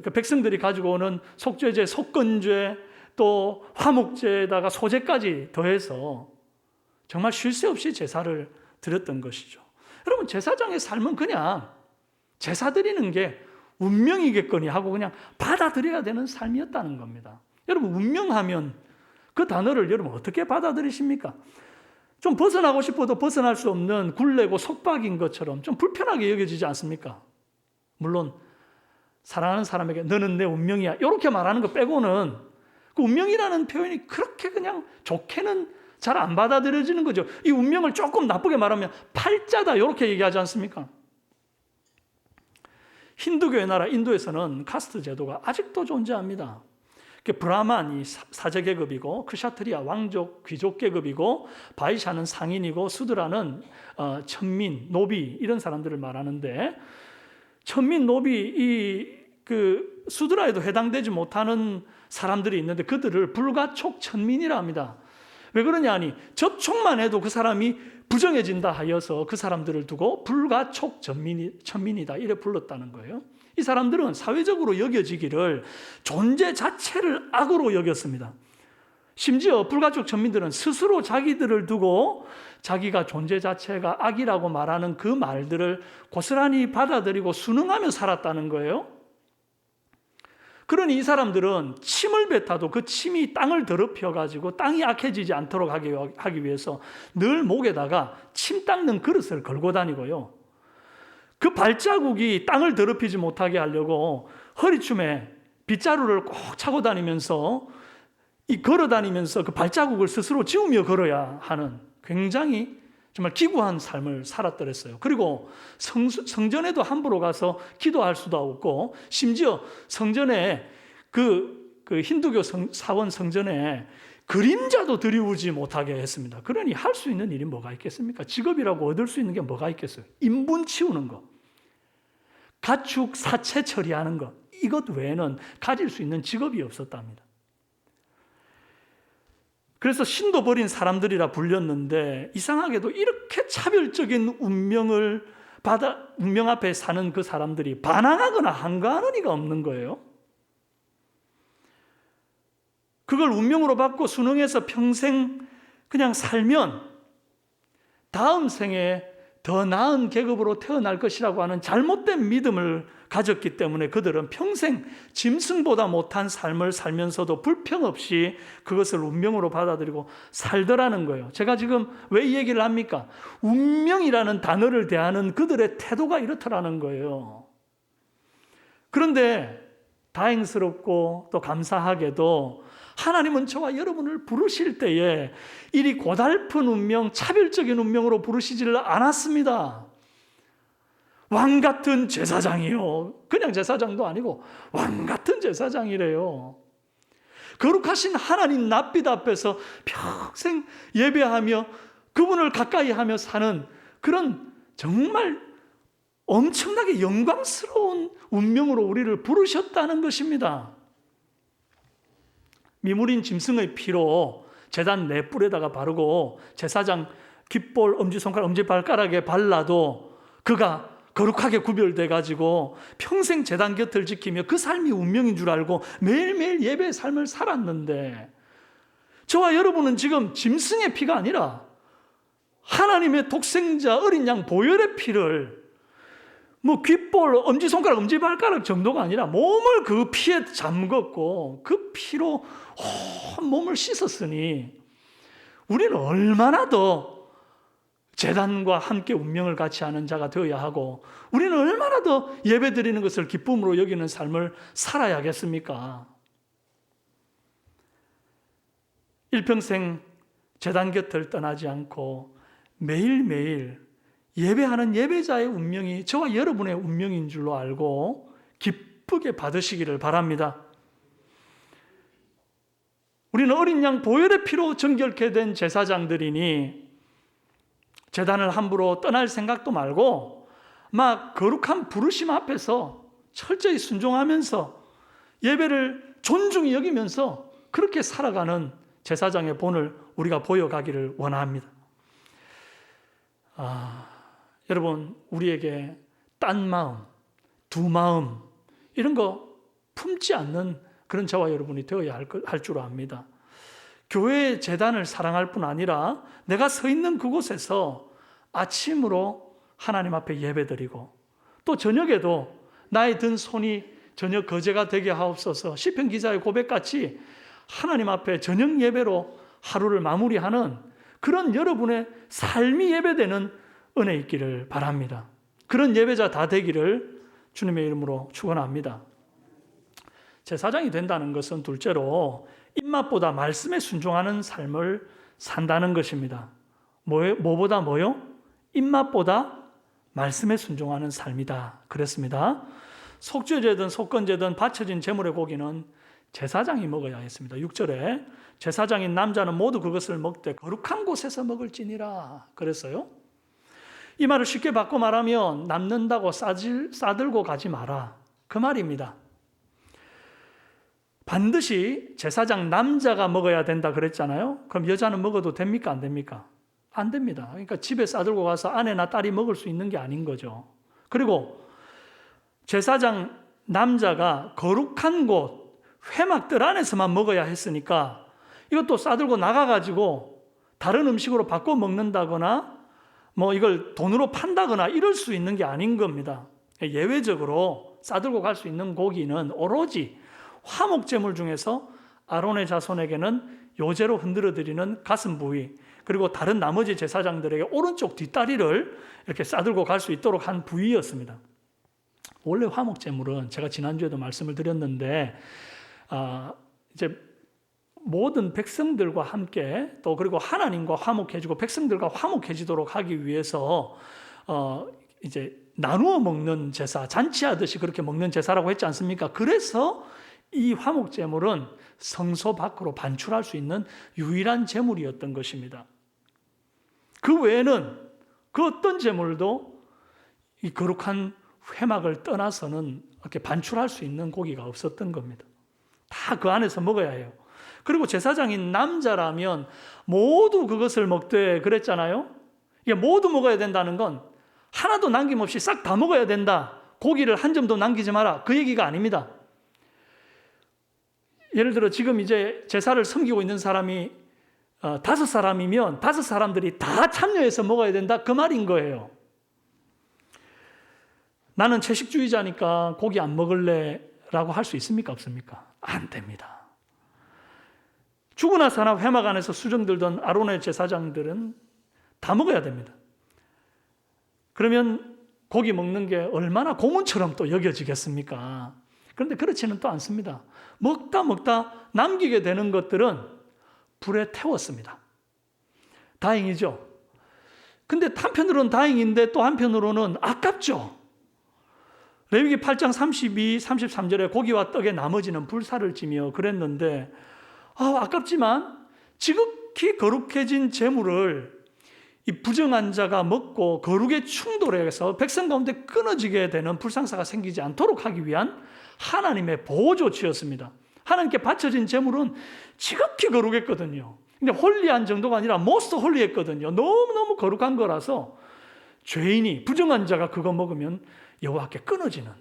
그 백성들이 가지고 오는 속죄제, 속건제, 또 화목제에다가 소제까지 더해서 정말 쉴 새 없이 제사를 드렸던 것이죠. 여러분, 제사장의 삶은 그냥 제사 드리는 게 운명이겠거니 하고 그냥 받아들여야 되는 삶이었다는 겁니다. 여러분, 운명하면 그 단어를 여러분 어떻게 받아들이십니까? 좀 벗어나고 싶어도 벗어날 수 없는 굴레고 속박인 것처럼 좀 불편하게 여겨지지 않습니까? 물론 사랑하는 사람에게 너는 내 운명이야 이렇게 말하는 거 빼고는 그 운명이라는 표현이 그렇게 그냥 좋게는 잘 안 받아들여지는 거죠. 이 운명을 조금 나쁘게 말하면 팔자다 이렇게 얘기하지 않습니까? 힌두교의 나라 인도에서는 카스트 제도가 아직도 존재합니다. 브라만이 사제계급이고 크샤트리아 왕족 귀족 계급이고 바이샤는 상인이고 수드라는 천민, 노비 이런 사람들을 말하는데, 천민, 노비 그 수드라에도 해당되지 못하는 사람들이 있는데 그들을 불가촉 천민이라 합니다. 왜 그러냐 하니 접촉만 해도 그 사람이 부정해진다 하여서 그 사람들을 두고 불가촉 천민이다 이래 불렀다는 거예요. 이 사람들은 사회적으로 여겨지기를 존재 자체를 악으로 여겼습니다. 심지어 불가촉 천민들은 스스로 자기들을 두고 자기가 존재 자체가 악이라고 말하는 그 말들을 고스란히 받아들이고 순응하며 살았다는 거예요. 그러니 이 사람들은 침을 뱉어도 그 침이 땅을 더럽혀가지고 땅이 악해지지 않도록 하기 위해서 늘 목에다가 침 닦는 그릇을 걸고 다니고요. 그 발자국이 땅을 더럽히지 못하게 하려고 허리춤에 빗자루를 꼭 차고 다니면서 걸어 다니면서 그 발자국을 스스로 지우며 걸어야 하는 굉장히 정말 기구한 삶을 살았더랬어요. 그리고 성전에도 함부로 가서 기도할 수도 없고, 심지어 성전에 그 힌두교 사원 성전에 그림자도 들이우지 못하게 했습니다. 그러니 할 수 있는 일이 뭐가 있겠습니까? 직업이라고 얻을 수 있는 게 뭐가 있겠어요? 인분 치우는 거, 가축 사체 처리하는 것, 이것 외에는 가질 수 있는 직업이 없었답니다. 그래서 신도 버린 사람들이라 불렸는데 이상하게도 이렇게 차별적인 운명 앞에 사는 그 사람들이 반항하거나 한가하는 이가 없는 거예요. 그걸 운명으로 받고 순응해서 평생 그냥 살면 다음 생에 더 나은 계급으로 태어날 것이라고 하는 잘못된 믿음을 가졌기 때문에 그들은 평생 짐승보다 못한 삶을 살면서도 불평 없이 그것을 운명으로 받아들이고 살더라는 거예요. 제가 지금 왜 이 얘기를 합니까? 운명이라는 단어를 대하는 그들의 태도가 이렇더라는 거예요. 그런데 다행스럽고 또 감사하게도 하나님은 저와 여러분을 부르실 때에 이리 고달픈 운명, 차별적인 운명으로 부르시지를 않았습니다. 왕 같은 제사장이요. 그냥 제사장도 아니고 왕 같은 제사장이래요. 거룩하신 하나님 낯빛 앞에서 평생 예배하며 그분을 가까이 하며 사는 그런 정말 엄청나게 영광스러운 운명으로 우리를 부르셨다는 것입니다. 미물인 짐승의 피로 제단 네 뿔에다가 바르고 제사장 깃볼, 엄지손가락, 엄지발가락에 발라도 그가 거룩하게 구별돼 가지고 평생 제단 곁을 지키며 그 삶이 운명인 줄 알고 매일매일 예배의 삶을 살았는데 저와 여러분은 지금 짐승의 피가 아니라 하나님의 독생자 어린 양 보혈의 피를 뭐 귓볼, 엄지손가락, 엄지발가락 정도가 아니라 몸을 그 피에 잠궜고 그 피로 온 몸을 씻었으니 우리는 얼마나 더 제단과 함께 운명을 같이 하는 자가 되어야 하고 우리는 얼마나 더 예배드리는 것을 기쁨으로 여기는 삶을 살아야겠습니까? 일평생 제단 곁을 떠나지 않고 매일매일 예배하는 예배자의 운명이 저와 여러분의 운명인 줄로 알고 기쁘게 받으시기를 바랍니다. 우리는 어린 양 보혈의 피로 정결케 된 제사장들이니 제단을 함부로 떠날 생각도 말고 막 거룩한 부르심 앞에서 철저히 순종하면서 예배를 존중히 여기면서 그렇게 살아가는 제사장의 본을 우리가 보여가기를 원합니다. 여러분, 우리에게 딴 마음, 두 마음 이런 거 품지 않는 그런 저와 여러분이 되어야 할 줄 압니다. 교회의 제단을 사랑할 뿐 아니라 내가 서 있는 그곳에서 아침으로 하나님 앞에 예배드리고 또 저녁에도 나의 든 손이 저녁 거제가 되게 하옵소서 시편 기자의 고백같이 하나님 앞에 저녁 예배로 하루를 마무리하는 그런 여러분의 삶이 예배되는 은혜 있기를 바랍니다. 그런 예배자 다 되기를 주님의 이름으로 축원합니다. 제사장이 된다는 것은 둘째로 입맛보다 말씀에 순종하는 삶을 산다는 것입니다. 뭐보다 뭐요? 입맛보다 말씀에 순종하는 삶이다. 그랬습니다. 속죄제든 속건제든 바쳐진 제물의 고기는 제사장이 먹어야 했습니다. 6절에 제사장인 남자는 모두 그것을 먹되 거룩한 곳에서 먹을지니라 그랬어요. 이 말을 쉽게 바꿔 말하면 남는다고 싸들고 가지 마라 그 말입니다. 반드시 제사장 남자가 먹어야 된다 그랬잖아요. 그럼 여자는 먹어도 됩니까? 안 됩니까? 안 됩니다. 그러니까 집에 싸들고 가서 아내나 딸이 먹을 수 있는 게 아닌 거죠. 그리고 제사장 남자가 거룩한 곳 회막들 안에서만 먹어야 했으니까 이것도 싸들고 나가가지고 다른 음식으로 바꿔 먹는다거나 뭐 이걸 돈으로 판다거나 이럴 수 있는 게 아닌 겁니다. 예외적으로 싸들고 갈 수 있는 고기는 오로지 화목제물 중에서 아론의 자손에게는 요제로 흔들어드리는 가슴 부위 그리고 다른 나머지 제사장들에게 오른쪽 뒷다리를 이렇게 싸들고 갈 수 있도록 한 부위였습니다. 원래 화목제물은 제가 지난주에도 말씀을 드렸는데 이제 모든 백성들과 함께 또 그리고 하나님과 화목해지고 백성들과 화목해지도록 하기 위해서 이제 나누어 먹는 제사, 잔치하듯이 그렇게 먹는 제사라고 했지 않습니까? 그래서 이 화목 제물은 성소 밖으로 반출할 수 있는 유일한 제물이었던 것입니다. 그 외에는 그 어떤 제물도 이 거룩한 회막을 떠나서는 이렇게 반출할 수 있는 고기가 없었던 겁니다. 다 그 안에서 먹어야 해요. 그리고 제사장인 남자라면 모두 그것을 먹되 그랬잖아요. 이게 모두 먹어야 된다는 건 하나도 남김없이 싹 다 먹어야 된다. 고기를 한 점도 남기지 마라. 그 얘기가 아닙니다. 예를 들어 지금 이제 제사를 섬기고 있는 사람이 5사람이면 5사람들이 다 참여해서 먹어야 된다. 그 말인 거예요. 나는 채식주의자니까 고기 안 먹을래 라고 할 수 있습니까? 없습니까? 안 됩니다. 죽으나 사나 회막 안에서 수정들던 아론의 제사장들은 다 먹어야 됩니다. 그러면 고기 먹는 게 얼마나 고문처럼 또 여겨지겠습니까? 그런데 그렇지는 또 않습니다. 먹다 남기게 되는 것들은 불에 태웠습니다. 다행이죠. 근데 한편으로는 다행인데 또 한편으로는 아깝죠. 레위기 8장 32, 33절에 고기와 떡에 나머지는 불살을 찌며 그랬는데 아깝지만 지극히 거룩해진 제물을 이 부정한 자가 먹고 거룩에 충돌해서 백성 가운데 끊어지게 되는 불상사가 생기지 않도록 하기 위한 하나님의 보호 조치였습니다. 하나님께 바쳐진 제물은 지극히 거룩했거든요. 근데 홀리한 정도가 아니라 모스트 홀리했거든요. 너무너무 거룩한 거라서 죄인이 부정한 자가 그거 먹으면 여호와께 끊어지는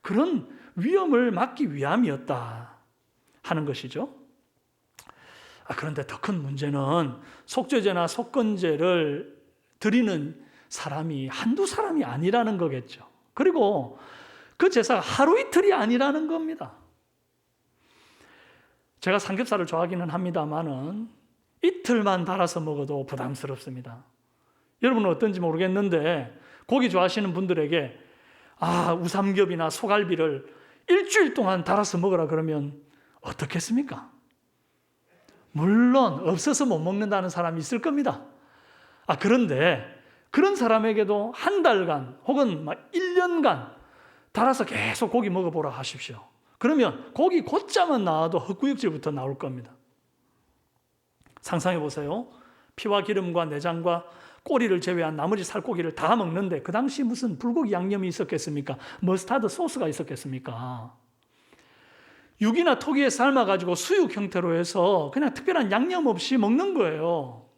그런 위험을 막기 위함이었다 하는 것이죠. 그런데 더 큰 문제는 속죄제나 속건제를 드리는 사람이 한두 사람이 아니라는 거겠죠. 그리고 그 제사가 하루 이틀이 아니라는 겁니다. 제가 삼겹살을 좋아하기는 합니다만은 이틀만 달아서 먹어도 부담스럽습니다. 여러분은 어떤지 모르겠는데 고기 좋아하시는 분들에게 우삼겹이나 소갈비를 일주일 동안 달아서 먹으라 그러면 어떻겠습니까? 물론 없어서 못 먹는다는 사람이 있을 겁니다. 그런데 그런 사람에게도 한 달간 혹은 1년간 달아서 계속 고기 먹어보라 하십시오. 그러면 고기 곧자만 나와도 헛구역질부터 나올 겁니다. 상상해 보세요. 피와 기름과 내장과 꼬리를 제외한 나머지 살코기를 다 먹는데 그 당시 무슨 불고기 양념이 있었겠습니까? 머스타드 소스가 있었겠습니까? 육이나 토기에 삶아가지고 수육 형태로 해서 그냥 특별한 양념 없이 먹는 거예요.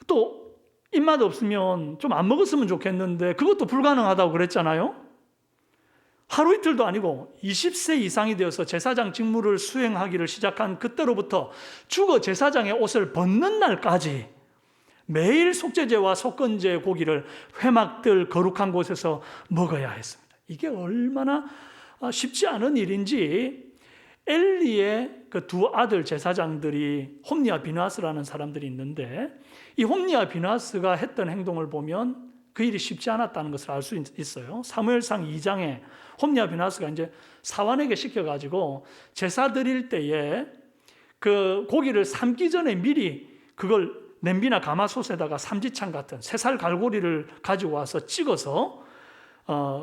또 입맛 없으면 좀 안 먹었으면 좋겠는데 그것도 불가능하다고 그랬잖아요. 하루 이틀도 아니고 20세 이상이 되어서 제사장 직무를 수행하기를 시작한 그때로부터 주거 제사장의 옷을 벗는 날까지 매일 속죄제와 속건제 고기를 회막들 거룩한 곳에서 먹어야 했습니다. 이게 얼마나 쉽지 않은 일인지 엘리의 그 두 아들 제사장들이 홈니와 비느하스라는 사람들이 있는데 이 홈니와 비느하스가 했던 행동을 보면 그 일이 쉽지 않았다는 것을 알 수 있어요. 사무엘상 2장에 홈니와 비느하스가 이제 사환에게 시켜가지고 제사 드릴 때에 그 고기를 삶기 전에 미리 그걸 냄비나 가마솥에다가 삼지창 같은 새살 갈고리를 가지고 와서 찍어서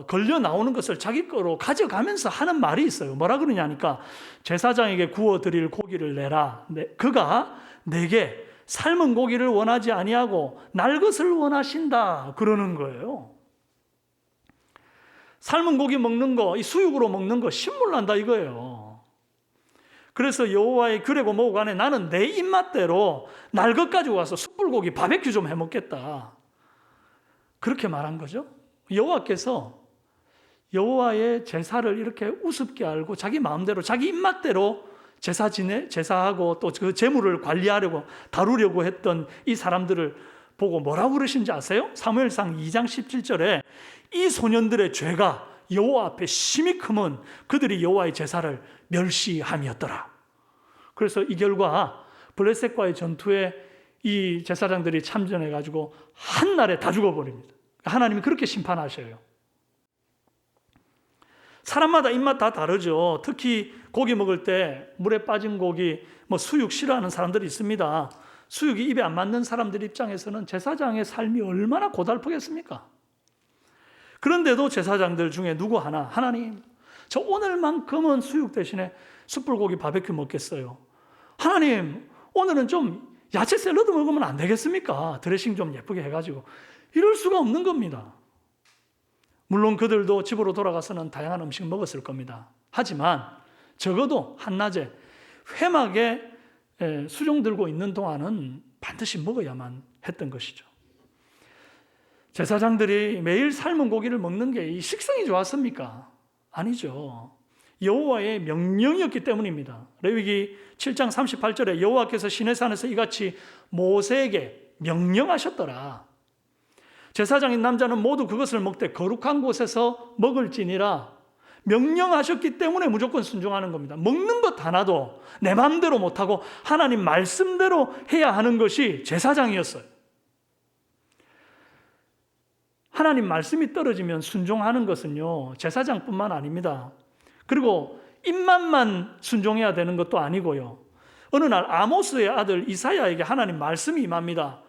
걸려 나오는 것을 자기 거로 가져가면서 하는 말이 있어요. 뭐라 그러냐니까 제사장에게 구워 드릴 고기를 내라. 그가 내게 삶은 고기를 원하지 아니하고 날 것을 원하신다 그러는 거예요. 삶은 고기 먹는 거, 이 수육으로 먹는 거 신물난다 이거예요. 그래서 여호와의 규례고 뭐고 간에 나는 내 입맛대로 날 것 가지고 와서 숯불고기 바베큐 좀 해먹겠다. 그렇게 말한 거죠. 여호와께서 여호와의 제사를 이렇게 우습게 알고 자기 마음대로 자기 입맛대로 제사하고 또 그 제물을 관리하려고 다루려고 했던 이 사람들을 보고 뭐라고 그러신지 아세요? 사무엘상 2장 17절에 이 소년들의 죄가 여호와 앞에 심히 크면 그들이 여호와의 제사를 멸시함이었더라. 그래서 이 결과 블레셋과의 전투에 이 제사장들이 참전해가지고 한날에 다 죽어버립니다. 하나님이 그렇게 심판하셔요. 사람마다 입맛 다 다르죠. 특히 고기 먹을 때 물에 빠진 고기, 수육 싫어하는 사람들이 있습니다. 수육이 입에 안 맞는 사람들 입장에서는 제사장의 삶이 얼마나 고달프겠습니까? 그런데도 제사장들 중에 누구 하나 하나님 저 오늘만큼은 수육 대신에 숯불고기 바베큐 먹겠어요. 하나님, 오늘은 좀 야채 샐러드 먹으면 안 되겠습니까? 드레싱 좀 예쁘게 해가지고. 이럴 수가 없는 겁니다. 물론 그들도 집으로 돌아가서는 다양한 음식 먹었을 겁니다. 하지만 적어도 한낮에 회막에 수종 들고 있는 동안은 반드시 먹어야만 했던 것이죠. 제사장들이 매일 삶은 고기를 먹는 게 이 식성이 좋았습니까? 아니죠. 여호와의 명령이었기 때문입니다. 레위기 7장 38절에 여호와께서 시내산에서 이같이 모세에게 명령하셨더라. 제사장인 남자는 모두 그것을 먹되 거룩한 곳에서 먹을지니라. 명령하셨기 때문에 무조건 순종하는 겁니다. 먹는 것 하나도 내 마음대로 못하고 하나님 말씀대로 해야 하는 것이 제사장이었어요. 하나님 말씀이 떨어지면 순종하는 것은요, 제사장뿐만 아닙니다. 그리고 입맛만 순종해야 되는 것도 아니고요. 어느 날 아모스의 아들 이사야에게 하나님 말씀이 임합니다.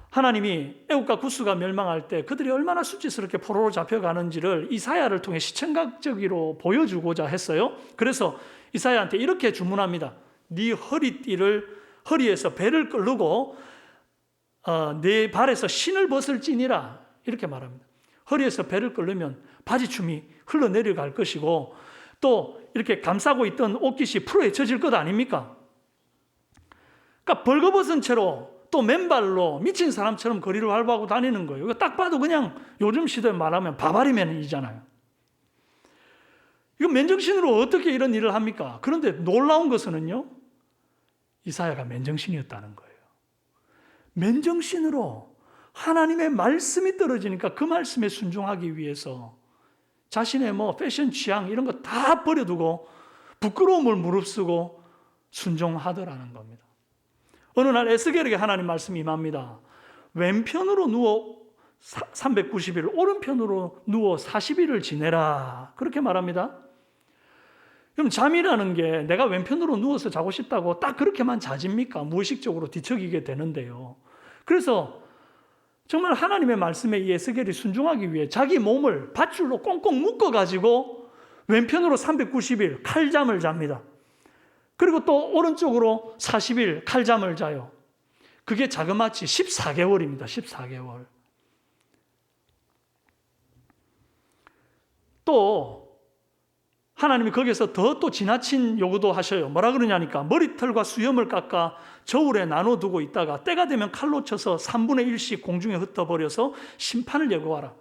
하나님이 애국과 구스가 멸망할 때 그들이 얼마나 수치스럽게 포로로 잡혀가는지를 이사야를 통해 시청각적으로 보여주고자 했어요. 그래서 이사야한테 이렇게 주문합니다. 네 허리띠를 허리에서 배를 끌고 네 발에서 신을 벗을지니라, 이렇게 말합니다. 허리에서 배를 끌려면 바지춤이 흘러내려갈 것이고 또 이렇게 감싸고 있던 옷깃이 풀어헤쳐질 것 아닙니까? 그러니까 벌거벗은 채로 또 맨발로 미친 사람처럼 거리를 활보하고 다니는 거예요. 이거 딱 봐도 그냥 요즘 시대에 말하면 바바리맨이잖아요. 이거 맨정신으로 어떻게 이런 일을 합니까? 그런데 놀라운 것은요, 이사야가 맨정신이었다는 거예요. 맨정신으로 하나님의 말씀이 떨어지니까 그 말씀에 순종하기 위해서 자신의 패션 취향 이런 거 다 버려두고 부끄러움을 무릅쓰고 순종하더라는 겁니다. 어느 날 에스겔에게 하나님 말씀이 임합니다. 왼편으로 누워 390일, 오른편으로 누워 40일을 지내라, 그렇게 말합니다. 그럼 잠이라는 게 내가 왼편으로 누워서 자고 싶다고 딱 그렇게만 자집니까? 무의식적으로 뒤척이게 되는데요. 그래서 정말 하나님의 말씀에 이 에스겔이 순종하기 위해 자기 몸을 밧줄로 꽁꽁 묶어가지고 왼편으로 390일 칼잠을 잡니다. 그리고 또 오른쪽으로 40일 칼잠을 자요. 그게 자그마치 14개월입니다. 14개월. 또 하나님이 거기서 더 또 지나친 요구도 하셔요. 뭐라 그러냐니까 머리털과 수염을 깎아 저울에 나눠두고 있다가 때가 되면 칼로 쳐서 3분의 1씩 공중에 흩어버려서 심판을 예고하라.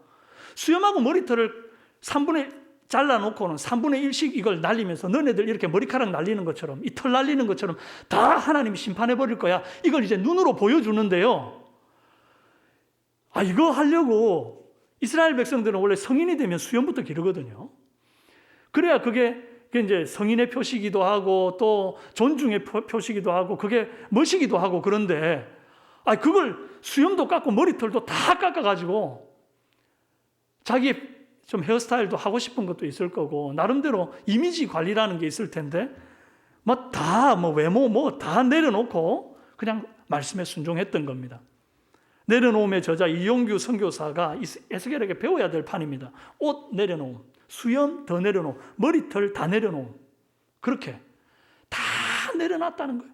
수염하고 머리털을 3분의 잘라놓고는 3분의 1씩 이걸 날리면서 너네들 이렇게 머리카락 날리는 것처럼 이 털 날리는 것처럼 다 하나님이 심판해버릴 거야. 이걸 이제 눈으로 보여주는데요. 이거 하려고 이스라엘 백성들은 원래 성인이 되면 수염부터 기르거든요. 그래야 그게 이제 성인의 표시기도 하고 또 존중의 표시기도 하고 그게 멋이기도 하고. 그런데 그걸 수염도 깎고 머리털도 다 깎아가지고 자기 좀 헤어스타일도 하고 싶은 것도 있을 거고 나름대로 이미지 관리라는 게 있을 텐데 외모 다 내려놓고 그냥 말씀에 순종했던 겁니다. 내려놓음의 저자 이용규 선교사가 에스겔에게 배워야 될 판입니다. 옷 내려놓음, 수염 더 내려놓음, 머리털 다 내려놓음, 그렇게 다 내려놨다는 거예요.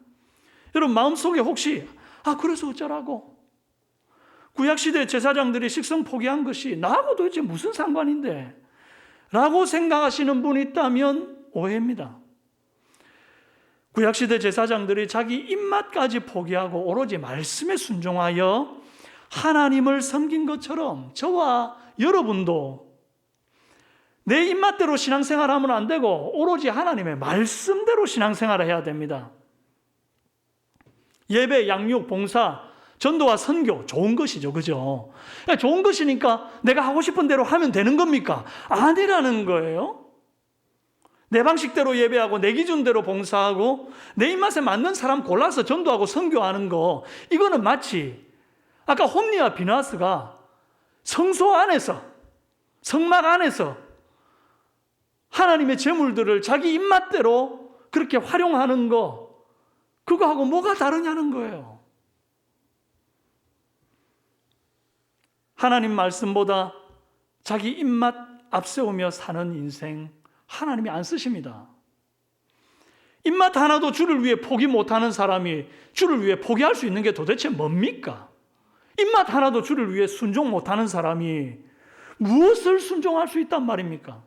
여러분 마음속에 혹시 그래서 어쩌라고? 구약시대 제사장들이 식성 포기한 것이 나하고 도대체 무슨 상관인데? 라고 생각하시는 분이 있다면 오해입니다. 구약시대 제사장들이 자기 입맛까지 포기하고 오로지 말씀에 순종하여 하나님을 섬긴 것처럼 저와 여러분도 내 입맛대로 신앙생활하면 안 되고 오로지 하나님의 말씀대로 신앙생활을 해야 됩니다. 예배, 양육, 봉사, 전도와 선교 좋은 것이죠. 그죠? 좋은 것이니까 내가 하고 싶은 대로 하면 되는 겁니까? 아니라는 거예요. 내 방식대로 예배하고 내 기준대로 봉사하고 내 입맛에 맞는 사람 골라서 전도하고 선교하는 거, 이거는 마치 아까 홈리와 비나스가 성소 안에서, 성막 안에서 하나님의 제물들을 자기 입맛대로 그렇게 활용하는 거, 그거하고 뭐가 다르냐는 거예요. 하나님 말씀보다 자기 입맛 앞세우며 사는 인생, 하나님이 안 쓰십니다. 입맛 하나도 주를 위해 포기 못하는 사람이 주를 위해 포기할 수 있는 게 도대체 뭡니까? 입맛 하나도 주를 위해 순종 못하는 사람이 무엇을 순종할 수 있단 말입니까?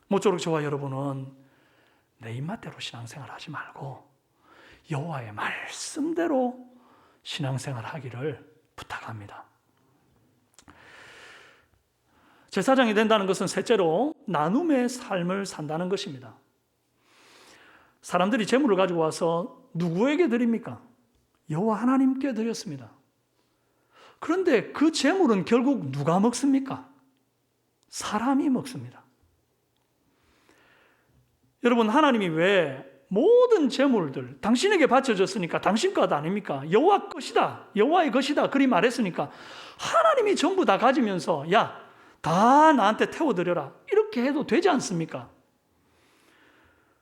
모쪼록 저와 여러분은 내 입맛대로 신앙생활 하지 말고 여호와의 말씀대로 신앙생활 하기를 부탁합니다. 제사장이 된다는 것은 셋째로 나눔의 삶을 산다는 것입니다. 사람들이 재물을 가지고 와서 누구에게 드립니까? 여호와 하나님께 드렸습니다. 그런데 그 재물은 결국 누가 먹습니까? 사람이 먹습니다. 여러분, 하나님이 왜 모든 재물들 당신에게 바쳐졌으니까 당신 것 아닙니까? 여호와 것이다, 여호와의 것이다 그리 말했으니까 하나님이 전부 다 가지면서 야, 다 나한테 태워드려라 이렇게 해도 되지 않습니까?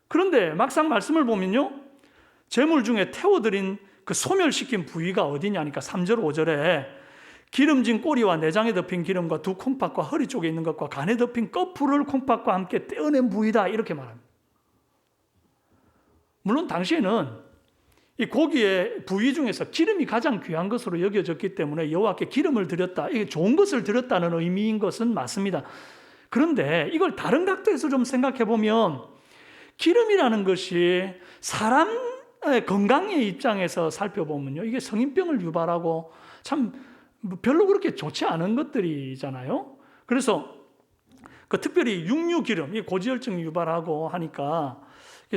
그런데 막상 말씀을 보면요, 재물 중에 태워드린 그 소멸시킨 부위가 어디냐니까 3절 5절에 기름진 꼬리와 내장에 덮인 기름과 두 콩팥과 허리 쪽에 있는 것과 간에 덮인 꺼풀을 콩팥과 함께 떼어낸 부위다 이렇게 말합니다. 물론 당시에는 이 고기의 부위 중에서 기름이 가장 귀한 것으로 여겨졌기 때문에 여호와께 기름을 드렸다, 이게 좋은 것을 드렸다는 의미인 것은 맞습니다. 그런데 이걸 다른 각도에서 좀 생각해 보면 기름이라는 것이 사람의 건강의 입장에서 살펴보면요, 이게 성인병을 유발하고 참 별로 그렇게 좋지 않은 것들이잖아요. 그래서 그 특별히 육류기름, 이 고지혈증 유발하고 하니까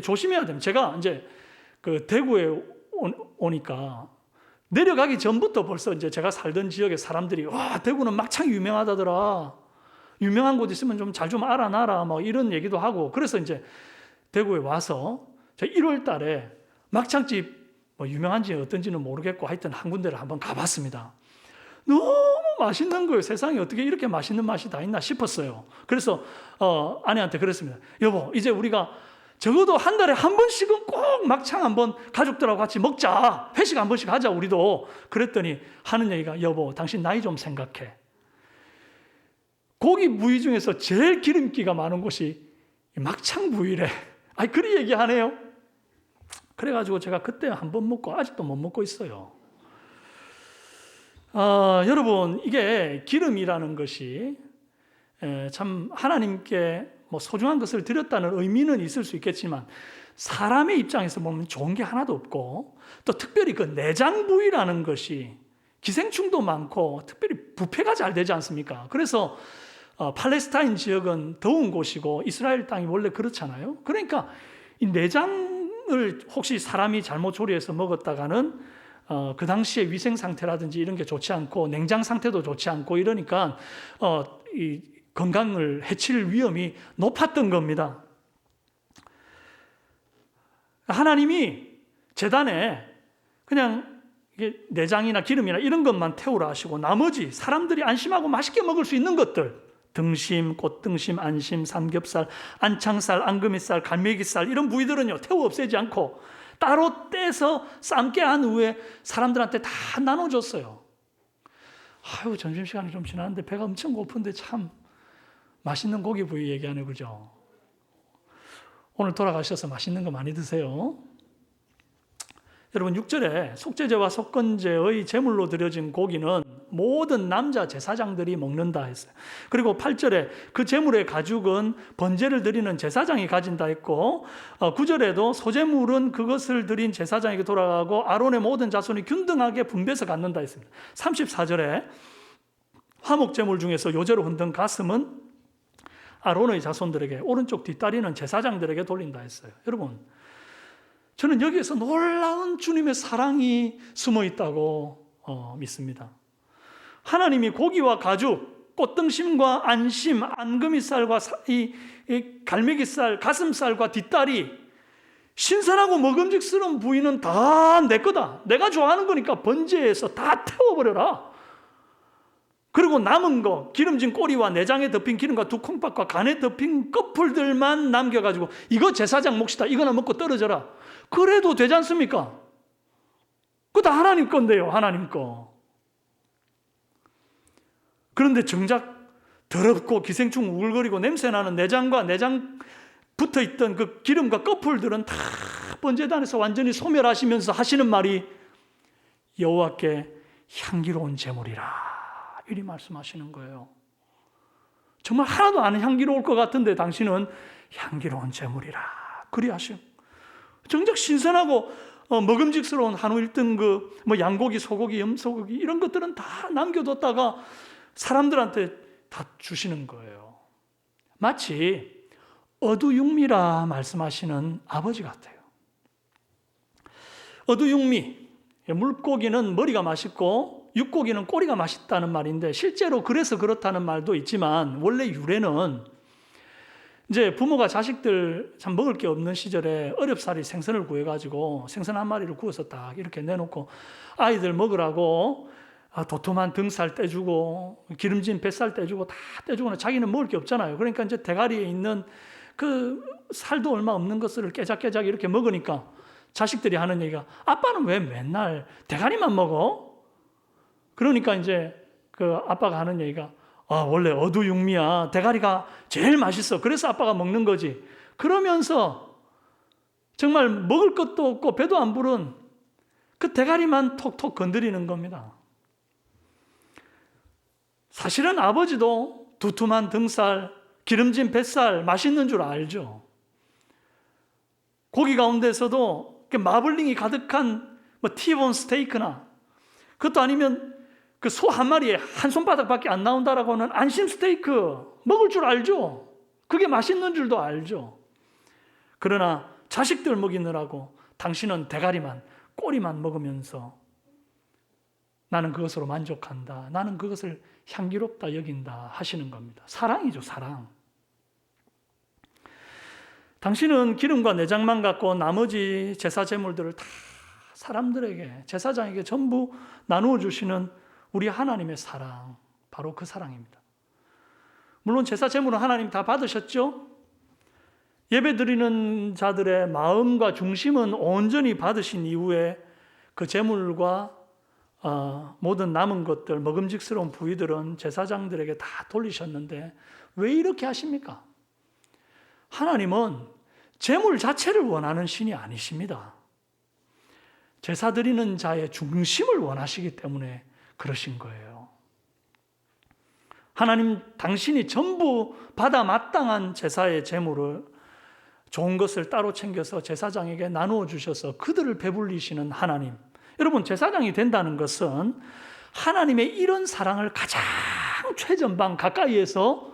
조심해야 됩니다. 제가 이제 그 대구에 오니까 내려가기 전부터 벌써 이제 제가 살던 지역에 사람들이 와, 대구는 막창이 유명하다더라, 유명한 곳 있으면 좀 잘 좀 알아놔라 뭐 이런 얘기도 하고, 그래서 이제 대구에 와서 제가 1월 달에 막창집 뭐 유명한지 어떤지는 모르겠고 하여튼 한 군데를 한번 가봤습니다. 너무 맛있는 거예요. 세상에 어떻게 이렇게 맛있는 맛이 다 있나 싶었어요. 그래서 아내한테 그랬습니다. 여보, 이제 우리가 적어도 한 달에 한 번씩은 꼭 막창 한번 가족들하고 같이 먹자, 회식 한 번씩 하자 우리도. 그랬더니 하는 얘기가 여보, 당신 나이 좀 생각해. 고기 부위 중에서 제일 기름기가 많은 곳이 막창 부위래. 아니, 그리 얘기하네요. 그래가지고 제가 그때 한 번 먹고 아직도 못 먹고 있어요. 여러분, 이게 기름이라는 것이 참 하나님께 뭐 소중한 것을 드렸다는 의미는 있을 수 있겠지만 사람의 입장에서 보면 좋은 게 하나도 없고, 또 특별히 그 내장 부위라는 것이 기생충도 많고 특별히 부패가 잘 되지 않습니까? 그래서 팔레스타인 지역은 더운 곳이고 이스라엘 땅이 원래 그렇잖아요. 그러니까 이 내장을 혹시 사람이 잘못 조리해서 먹었다가는 그 당시에 위생 상태라든지 이런 게 좋지 않고 냉장 상태도 좋지 않고 이러니까 이 건강을 해칠 위험이 높았던 겁니다. 하나님이 제단에 그냥 이게 내장이나 기름이나 이런 것만 태우라 하시고 나머지 사람들이 안심하고 맛있게 먹을 수 있는 것들, 등심, 꽃등심, 안심, 삼겹살, 안창살, 앙금이살, 갈매기살 이런 부위들은요 태워 없애지 않고 따로 떼서 삶게 한 후에 사람들한테 다 나눠줬어요. 아유, 점심시간이 좀 지났는데 배가 엄청 고픈데 참 맛있는 고기 부위 얘기하네, 그죠? 오늘 돌아가셔서 맛있는 거 많이 드세요. 여러분, 6절에 속죄제와 속건제의 제물로 드려진 고기는 모든 남자 제사장들이 먹는다 했어요. 그리고 8절에 그 제물의 가죽은 번제를 드리는 제사장이 가진다 했고, 9절에도 소제물은 그것을 드린 제사장에게 돌아가고 아론의 모든 자손이 균등하게 분배해서 갖는다 했습니다. 34절에 화목제물 중에서 요제로 흔든 가슴은 아론의 자손들에게, 오른쪽 뒷다리는 제사장들에게 돌린다 했어요. 여러분, 저는 여기에서 놀라운 주님의 사랑이 숨어 있다고 믿습니다. 하나님이 고기와 가죽, 꽃등심과 안심, 앙금이살과 이 갈매기살, 가슴살과 뒷다리, 신선하고 먹음직스러운 부위는 다 내 거다. 내가 좋아하는 거니까 번제해서 다 태워버려라. 그리고 남은 거, 기름진 꼬리와 내장에 덮인 기름과 두 콩팥과 간에 덮인 꺼풀들만 남겨가지고 이거 제사장 몫이다, 이거나 먹고 떨어져라. 그래도 되지 않습니까? 그거 다 하나님 건데요, 하나님 거. 그런데 정작 더럽고 기생충 우글거리고 냄새나는 내장과 내장 붙어있던 그 기름과 꺼풀들은 다 번제단에서 완전히 소멸하시면서 하시는 말이 여호와께 향기로운 제물이라 이리 말씀하시는 거예요. 정말 하나도 안 향기로울 것 같은데 당신은 향기로운 제물이라 그리 하시고, 정작 신선하고 먹음직스러운 한우 1등급 뭐 양고기, 소고기, 염소고기 이런 것들은 다 남겨뒀다가 사람들한테 다 주시는 거예요. 마치 어두육미라 말씀하시는 아버지 같아요. 어두육미, 물고기는 머리가 맛있고 육고기는 꼬리가 맛있다는 말인데 실제로 그래서 그렇다는 말도 있지만 원래 유래는 이제 부모가 자식들 참 먹을 게 없는 시절에 어렵사리 생선을 구해가지고 생선 한 마리를 구워서 딱 이렇게 내놓고 아이들 먹으라고 도톰한 등살 떼주고 기름진 뱃살 떼주고 다 떼주고는 자기는 먹을 게 없잖아요. 그러니까 이제 대가리에 있는 그 살도 얼마 없는 것을 깨작깨작 이렇게 먹으니까 자식들이 하는 얘기가 아빠는 왜 맨날 대가리만 먹어? 그러니까 이제 그 아빠가 하는 얘기가 원래 어두육미야. 대가리가 제일 맛있어. 그래서 아빠가 먹는 거지. 그러면서 정말 먹을 것도 없고 배도 안 부른 그 대가리만 톡톡 건드리는 겁니다. 사실은 아버지도 두툼한 등살, 기름진 뱃살 맛있는 줄 알죠. 고기 가운데서도 마블링이 가득한 뭐 티본 스테이크나 그것도 아니면 그 소 한 마리에 한 손바닥밖에 안 나온다라고 하는 안심 스테이크 먹을 줄 알죠. 그게 맛있는 줄도 알죠. 그러나 자식들 먹이느라고 당신은 대가리만, 꼬리만 먹으면서 나는 그것으로 만족한다. 나는 그것을 향기롭다 여긴다 하시는 겁니다. 사랑이죠, 사랑. 당신은 기름과 내장만 갖고 나머지 제사 제물들을 다 사람들에게, 제사장에게 전부 나누어 주시는 우리 하나님의 사랑, 바로 그 사랑입니다. 물론 제사 제물은 하나님 다 받으셨죠? 예배 드리는 자들의 마음과 중심은 온전히 받으신 이후에 그 제물과 모든 남은 것들, 먹음직스러운 부위들은 제사장들에게 다 돌리셨는데 왜 이렇게 하십니까? 하나님은 제물 자체를 원하는 신이 아니십니다. 제사 드리는 자의 중심을 원하시기 때문에 그러신 거예요. 하나님 당신이 전부 받아 마땅한 제사의 제물을 좋은 것을 따로 챙겨서 제사장에게 나누어 주셔서 그들을 배불리시는 하나님. 여러분, 제사장이 된다는 것은 하나님의 이런 사랑을 가장 최전방 가까이에서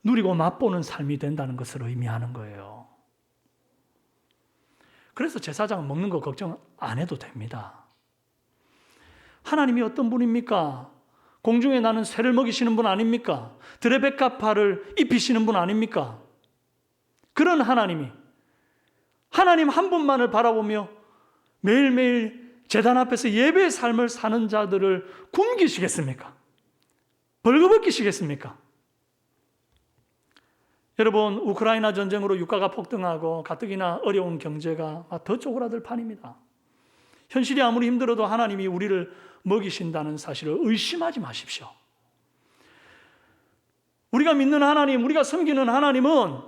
누리고 맛보는 삶이 된다는 것을 의미하는 거예요. 그래서 제사장은 먹는 거 걱정 안 해도 됩니다. 하나님이 어떤 분입니까? 공중에 나는 새를 먹이시는 분 아닙니까? 들의 백합화를 입히시는 분 아닙니까? 그런 하나님이 하나님 한 분만을 바라보며 매일매일 제단 앞에서 예배의 삶을 사는 자들을 굶기시겠습니까? 벌거벗기시겠습니까? 여러분, 우크라이나 전쟁으로 유가가 폭등하고 가뜩이나 어려운 경제가 더 쪼그라들 판입니다. 현실이 아무리 힘들어도 하나님이 우리를 먹이신다는 사실을 의심하지 마십시오. 우리가 믿는 하나님, 우리가 섬기는 하나님은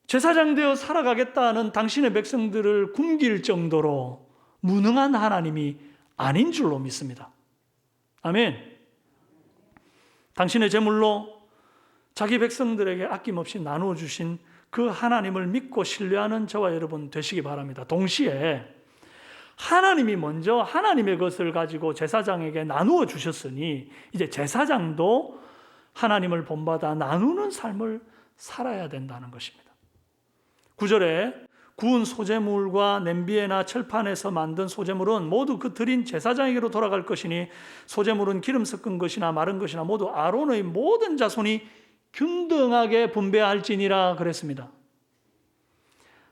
제사장 되어 살아가겠다는 당신의 백성들을 굶길 정도로 무능한 하나님이 아닌 줄로 믿습니다. 아멘. 당신의 제물로 자기 백성들에게 아낌없이 나누어 주신 그 하나님을 믿고 신뢰하는 저와 여러분 되시기 바랍니다. 동시에 하나님이 먼저 하나님의 것을 가지고 제사장에게 나누어 주셨으니 이제 제사장도 하나님을 본받아 나누는 삶을 살아야 된다는 것입니다. 9절에 구운 소재물과 냄비에나 철판에서 만든 소재물은 모두 그 드린 제사장에게로 돌아갈 것이니 소재물은 기름 섞은 것이나 마른 것이나 모두 아론의 모든 자손이 균등하게 분배할지니라 그랬습니다.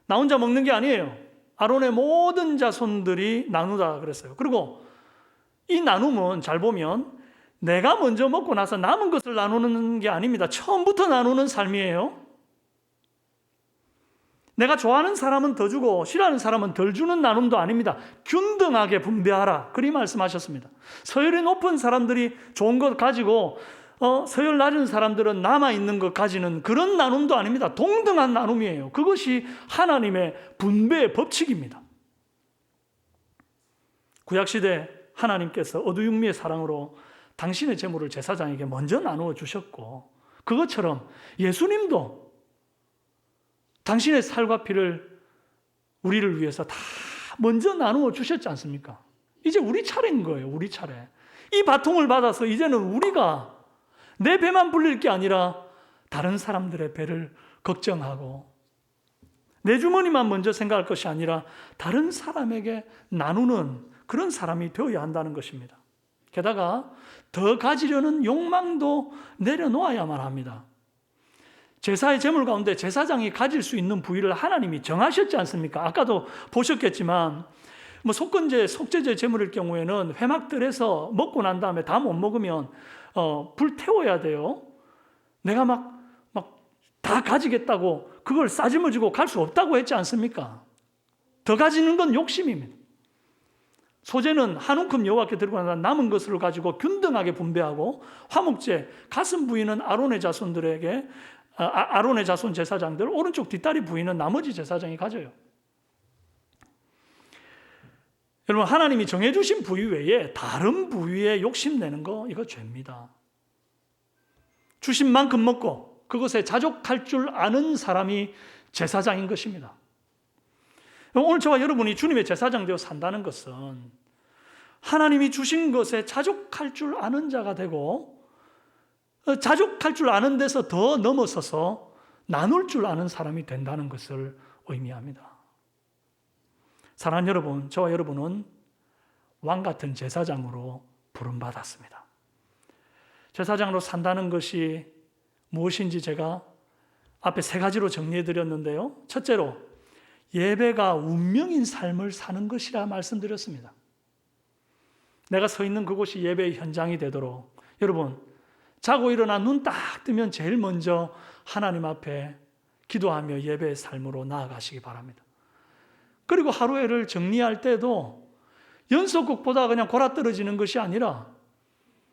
나 혼자 먹는 게 아니에요. 아론의 모든 자손들이 나누다 그랬어요. 그리고 이 나눔은 잘 보면 내가 먼저 먹고 나서 남은 것을 나누는 게 아닙니다. 처음부터 나누는 삶이에요. 내가 좋아하는 사람은 더 주고 싫어하는 사람은 덜 주는 나눔도 아닙니다. 균등하게 분배하라. 그리 말씀하셨습니다. 서열이 높은 사람들이 좋은 것 가지고 서열 낮은 사람들은 남아있는 것 가지는 그런 나눔도 아닙니다. 동등한 나눔이에요. 그것이 하나님의 분배의 법칙입니다. 구약시대 하나님께서 어두육미의 사랑으로 당신의 재물을 제사장에게 먼저 나누어 주셨고, 그것처럼 예수님도 당신의 살과 피를 우리를 위해서 다 먼저 나누어 주셨지 않습니까? 이제 우리 차례인 거예요. 우리 차례. 이 바통을 받아서 이제는 우리가 내 배만 불릴 게 아니라 다른 사람들의 배를 걱정하고, 내 주머니만 먼저 생각할 것이 아니라 다른 사람에게 나누는 그런 사람이 되어야 한다는 것입니다. 게다가 더 가지려는 욕망도 내려놓아야만 합니다. 제사의 제물 가운데 제사장이 가질 수 있는 부위를 하나님이 정하셨지 않습니까? 아까도 보셨겠지만 속건제, 속죄제 제물일 경우에는 회막들에서 먹고 난 다음에 다 못 먹으면 불 태워야 돼요. 내가 막 다 가지겠다고 그걸 싸짐을 갈 수 없다고 했지 않습니까? 더 가지는 건 욕심입니다. 소제는 한 움큼 여호와께 드리고 난 남은 것을 가지고 균등하게 분배하고, 화목제, 가슴 부위는 아론의 자손들에게, 아론의 자손 제사장들, 오른쪽 뒷다리 부위는 나머지 제사장이 가져요. 여러분, 하나님이 정해주신 부위 외에 다른 부위에 욕심내는 거, 이거 죄입니다. 주신 만큼 먹고 그것에 자족할 줄 아는 사람이 제사장인 것입니다. 오늘 저와 여러분이 주님의 제사장 되어 산다는 것은 하나님이 주신 것에 자족할 줄 아는 자가 되고, 자족할 줄 아는 데서 더 넘어서서 나눌 줄 아는 사람이 된다는 것을 의미합니다. 사랑하는 여러분, 저와 여러분은 왕 같은 제사장으로 부름받았습니다. 제사장으로 산다는 것이 무엇인지 제가 앞에 3가지로 정리해 드렸는데요. 첫째로, 예배가 운명인 삶을 사는 것이라 말씀드렸습니다. 내가 서 있는 그곳이 예배의 현장이 되도록, 여러분, 자고 일어나 눈 딱 뜨면 제일 먼저 하나님 앞에 기도하며 예배의 삶으로 나아가시기 바랍니다. 그리고 하루를 정리할 때도 연속곡보다 그냥 골아떨어지는 것이 아니라,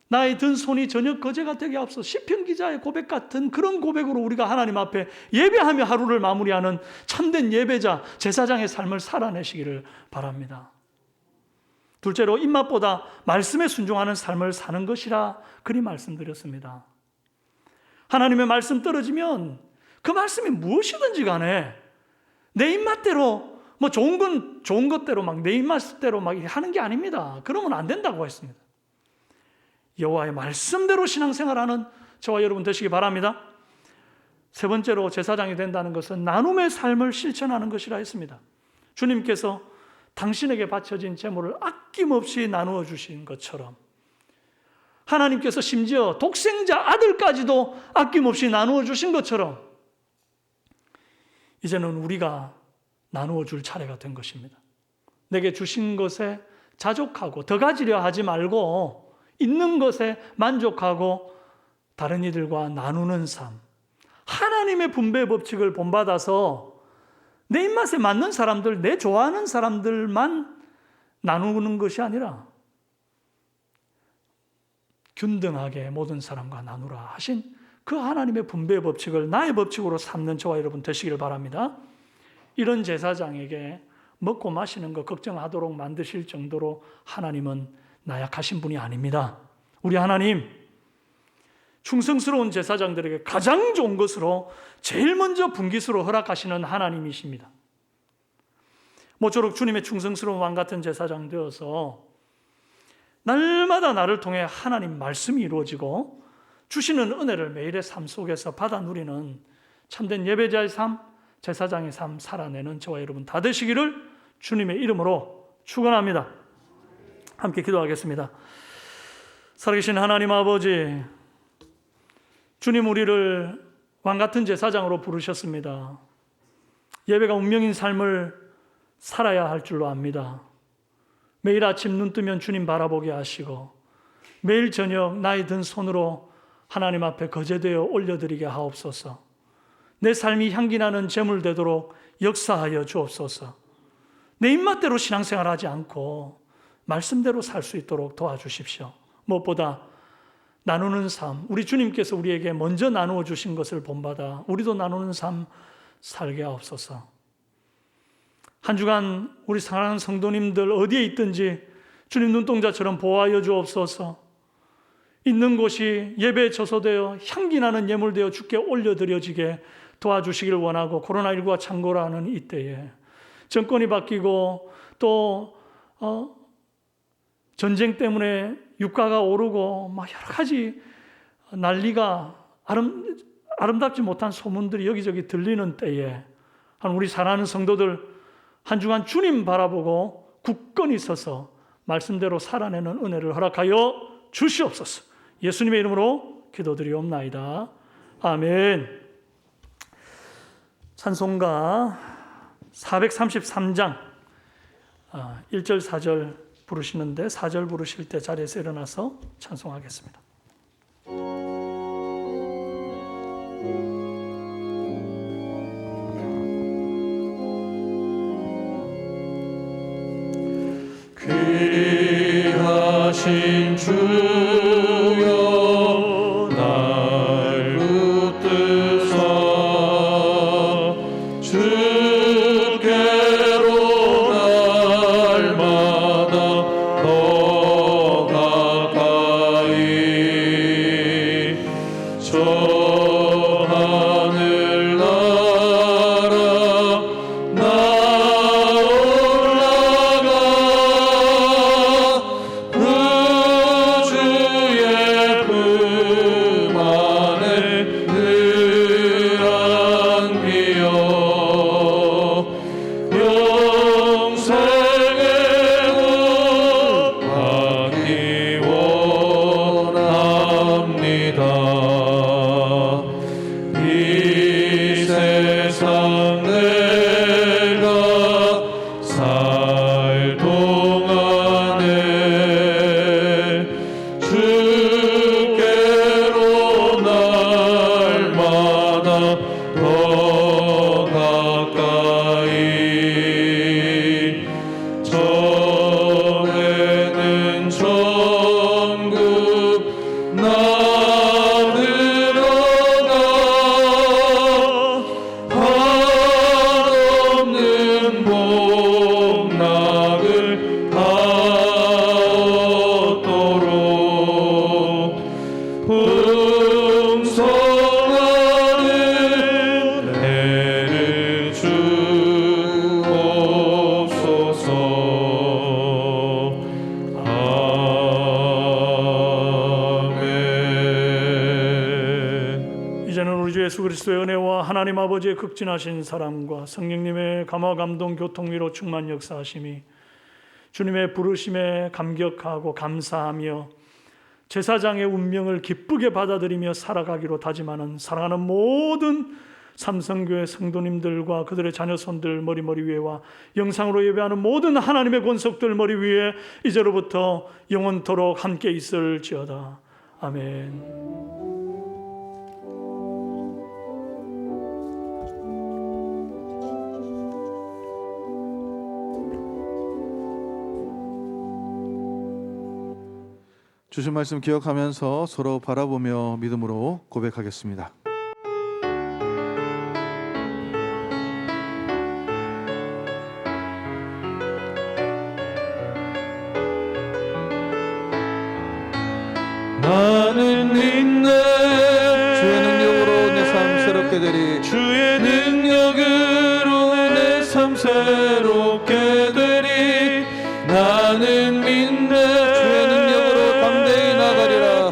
나의 든 손이 저녁 거제가 되게 앞서 시편 기자의 고백 같은 그런 고백으로 우리가 하나님 앞에 예배하며 하루를 마무리하는 참된 예배자, 제사장의 삶을 살아내시기를 바랍니다. 둘째로, 입맛보다 말씀에 순종하는 삶을 사는 것이라 그리 말씀드렸습니다. 하나님의 말씀 떨어지면 그 말씀이 무엇이든지 간에 내 입맛대로, 좋은 건 좋은 것대로 내 입맛대로 하는 게 아닙니다. 그러면 안 된다고 했습니다. 여호와의 말씀대로 신앙생활하는 저와 여러분 되시기 바랍니다. 세 번째로, 제사장이 된다는 것은 나눔의 삶을 실천하는 것이라 했습니다. 주님께서 당신에게 바쳐진 재물을 아낌없이 나누어 주신 것처럼, 하나님께서 심지어 독생자 아들까지도 아낌없이 나누어 주신 것처럼, 이제는 우리가 나누어 줄 차례가 된 것입니다. 내게 주신 것에 자족하고 더 가지려 하지 말고 있는 것에 만족하고 다른 이들과 나누는 삶, 하나님의 분배 법칙을 본받아서 내 입맛에 맞는 사람들, 내 좋아하는 사람들만 나누는 것이 아니라 균등하게 모든 사람과 나누라 하신 그 하나님의 분배 법칙을 나의 법칙으로 삼는 저와 여러분 되시기를 바랍니다. 이런 제사장에게 먹고 마시는 거 걱정하도록 만드실 정도로 하나님은 나약하신 분이 아닙니다. 우리 하나님, 충성스러운 제사장들에게 가장 좋은 것으로 제일 먼저 분깃으로 허락하시는 하나님이십니다. 모쪼록 주님의 충성스러운 왕 같은 제사장 되어서 날마다 나를 통해 하나님 말씀이 이루어지고 주시는 은혜를 매일의 삶 속에서 받아 누리는 참된 예배자의 삶, 제사장의 삶 살아내는 저와 여러분 다 되시기를 주님의 이름으로 축원합니다. 함께 기도하겠습니다. 살아계신 하나님 아버지, 주님, 우리를 왕같은 제사장으로 부르셨습니다. 예배가 운명인 삶을 살아야 할 줄로 압니다. 매일 아침 눈 뜨면 주님 바라보게 하시고 매일 저녁 나의 든 손으로 하나님 앞에 거제되어 올려드리게 하옵소서. 내 삶이 향기나는 제물 되도록 역사하여 주옵소서. 내 입맛대로 신앙생활하지 않고 말씀대로 살 수 있도록 도와주십시오. 무엇보다 나누는 삶, 우리 주님께서 우리에게 먼저 나누어 주신 것을 본받아 우리도 나누는 삶 살게 하옵소서. 한 주간 우리 사랑하는 성도님들 어디에 있든지 주님 눈동자처럼 보호하여 주옵소서. 있는 곳이 예배에 처소되어 향기나는 예물되어 주께 올려드려지게 도와주시길 원하고, 코로나19가 창궐하는 이때에 정권이 바뀌고 또 전쟁 때문에 유가가 오르고 막 여러 가지 난리가, 아름답지 못한 소문들이 여기저기 들리는 때에 우리 사랑하는 성도들 한 주간 주님 바라보고 굳건히 서서 말씀대로 살아내는 은혜를 허락하여 주시옵소서. 예수님의 이름으로 기도드리옵나이다. 아멘. 찬송가 433장 1절 4절 부르시는데 4절 부르실 때 자리에서 일어나서 찬송하겠습니다. 귀하신 주여 날 붙드사 주께로 날마다 더 가까이 저 하늘 나라 나 올라가 주의 품 안에 늘 안기어 영생의 복 받기 원합니다. 이 세상 내가 살 동안에 주께로 날마다 더 가까이 전에는 천국 나 들어가 한없는 복락을 얻도록 풍성하는 해를 주옵소서. 아멘. 이제는 우리 주 예수 그리스도의 은혜와 하나님 아버지의 극진하신 사랑과 성령님의 감화 감동 교통 위로 충만 역사하심이 주님의 부르심에 감격하고 감사하며 제사장의 운명을 기쁘게 받아들이며 살아가기로 다짐하는 사랑하는 모든 삼성교회 성도님들과 그들의 자녀손들 머리 위에와 영상으로 예배하는 모든 하나님의 권속들 머리 위에 이제로부터 영원토록 함께 있을지어다. 아멘. 주신 말씀 기억하면서 서로 바라보며 믿음으로 고백하겠습니다. 나는 믿네 주의 능력으로 내 삶 새롭게 되리. 주의 능력으로 내 삶 새롭게 되리. 나는 믿네 주의 능력으로 담대히 나가리라.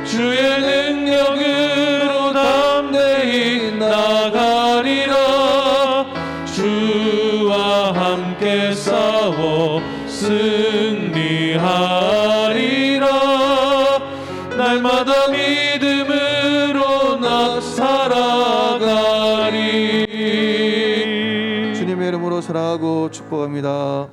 주의 능력으로 담대히 나가리라. 주와 함께 싸워 승리하리라. 날마다 믿음으로 나 살아가리. 주님의 이름으로 사랑하고 축복합니다.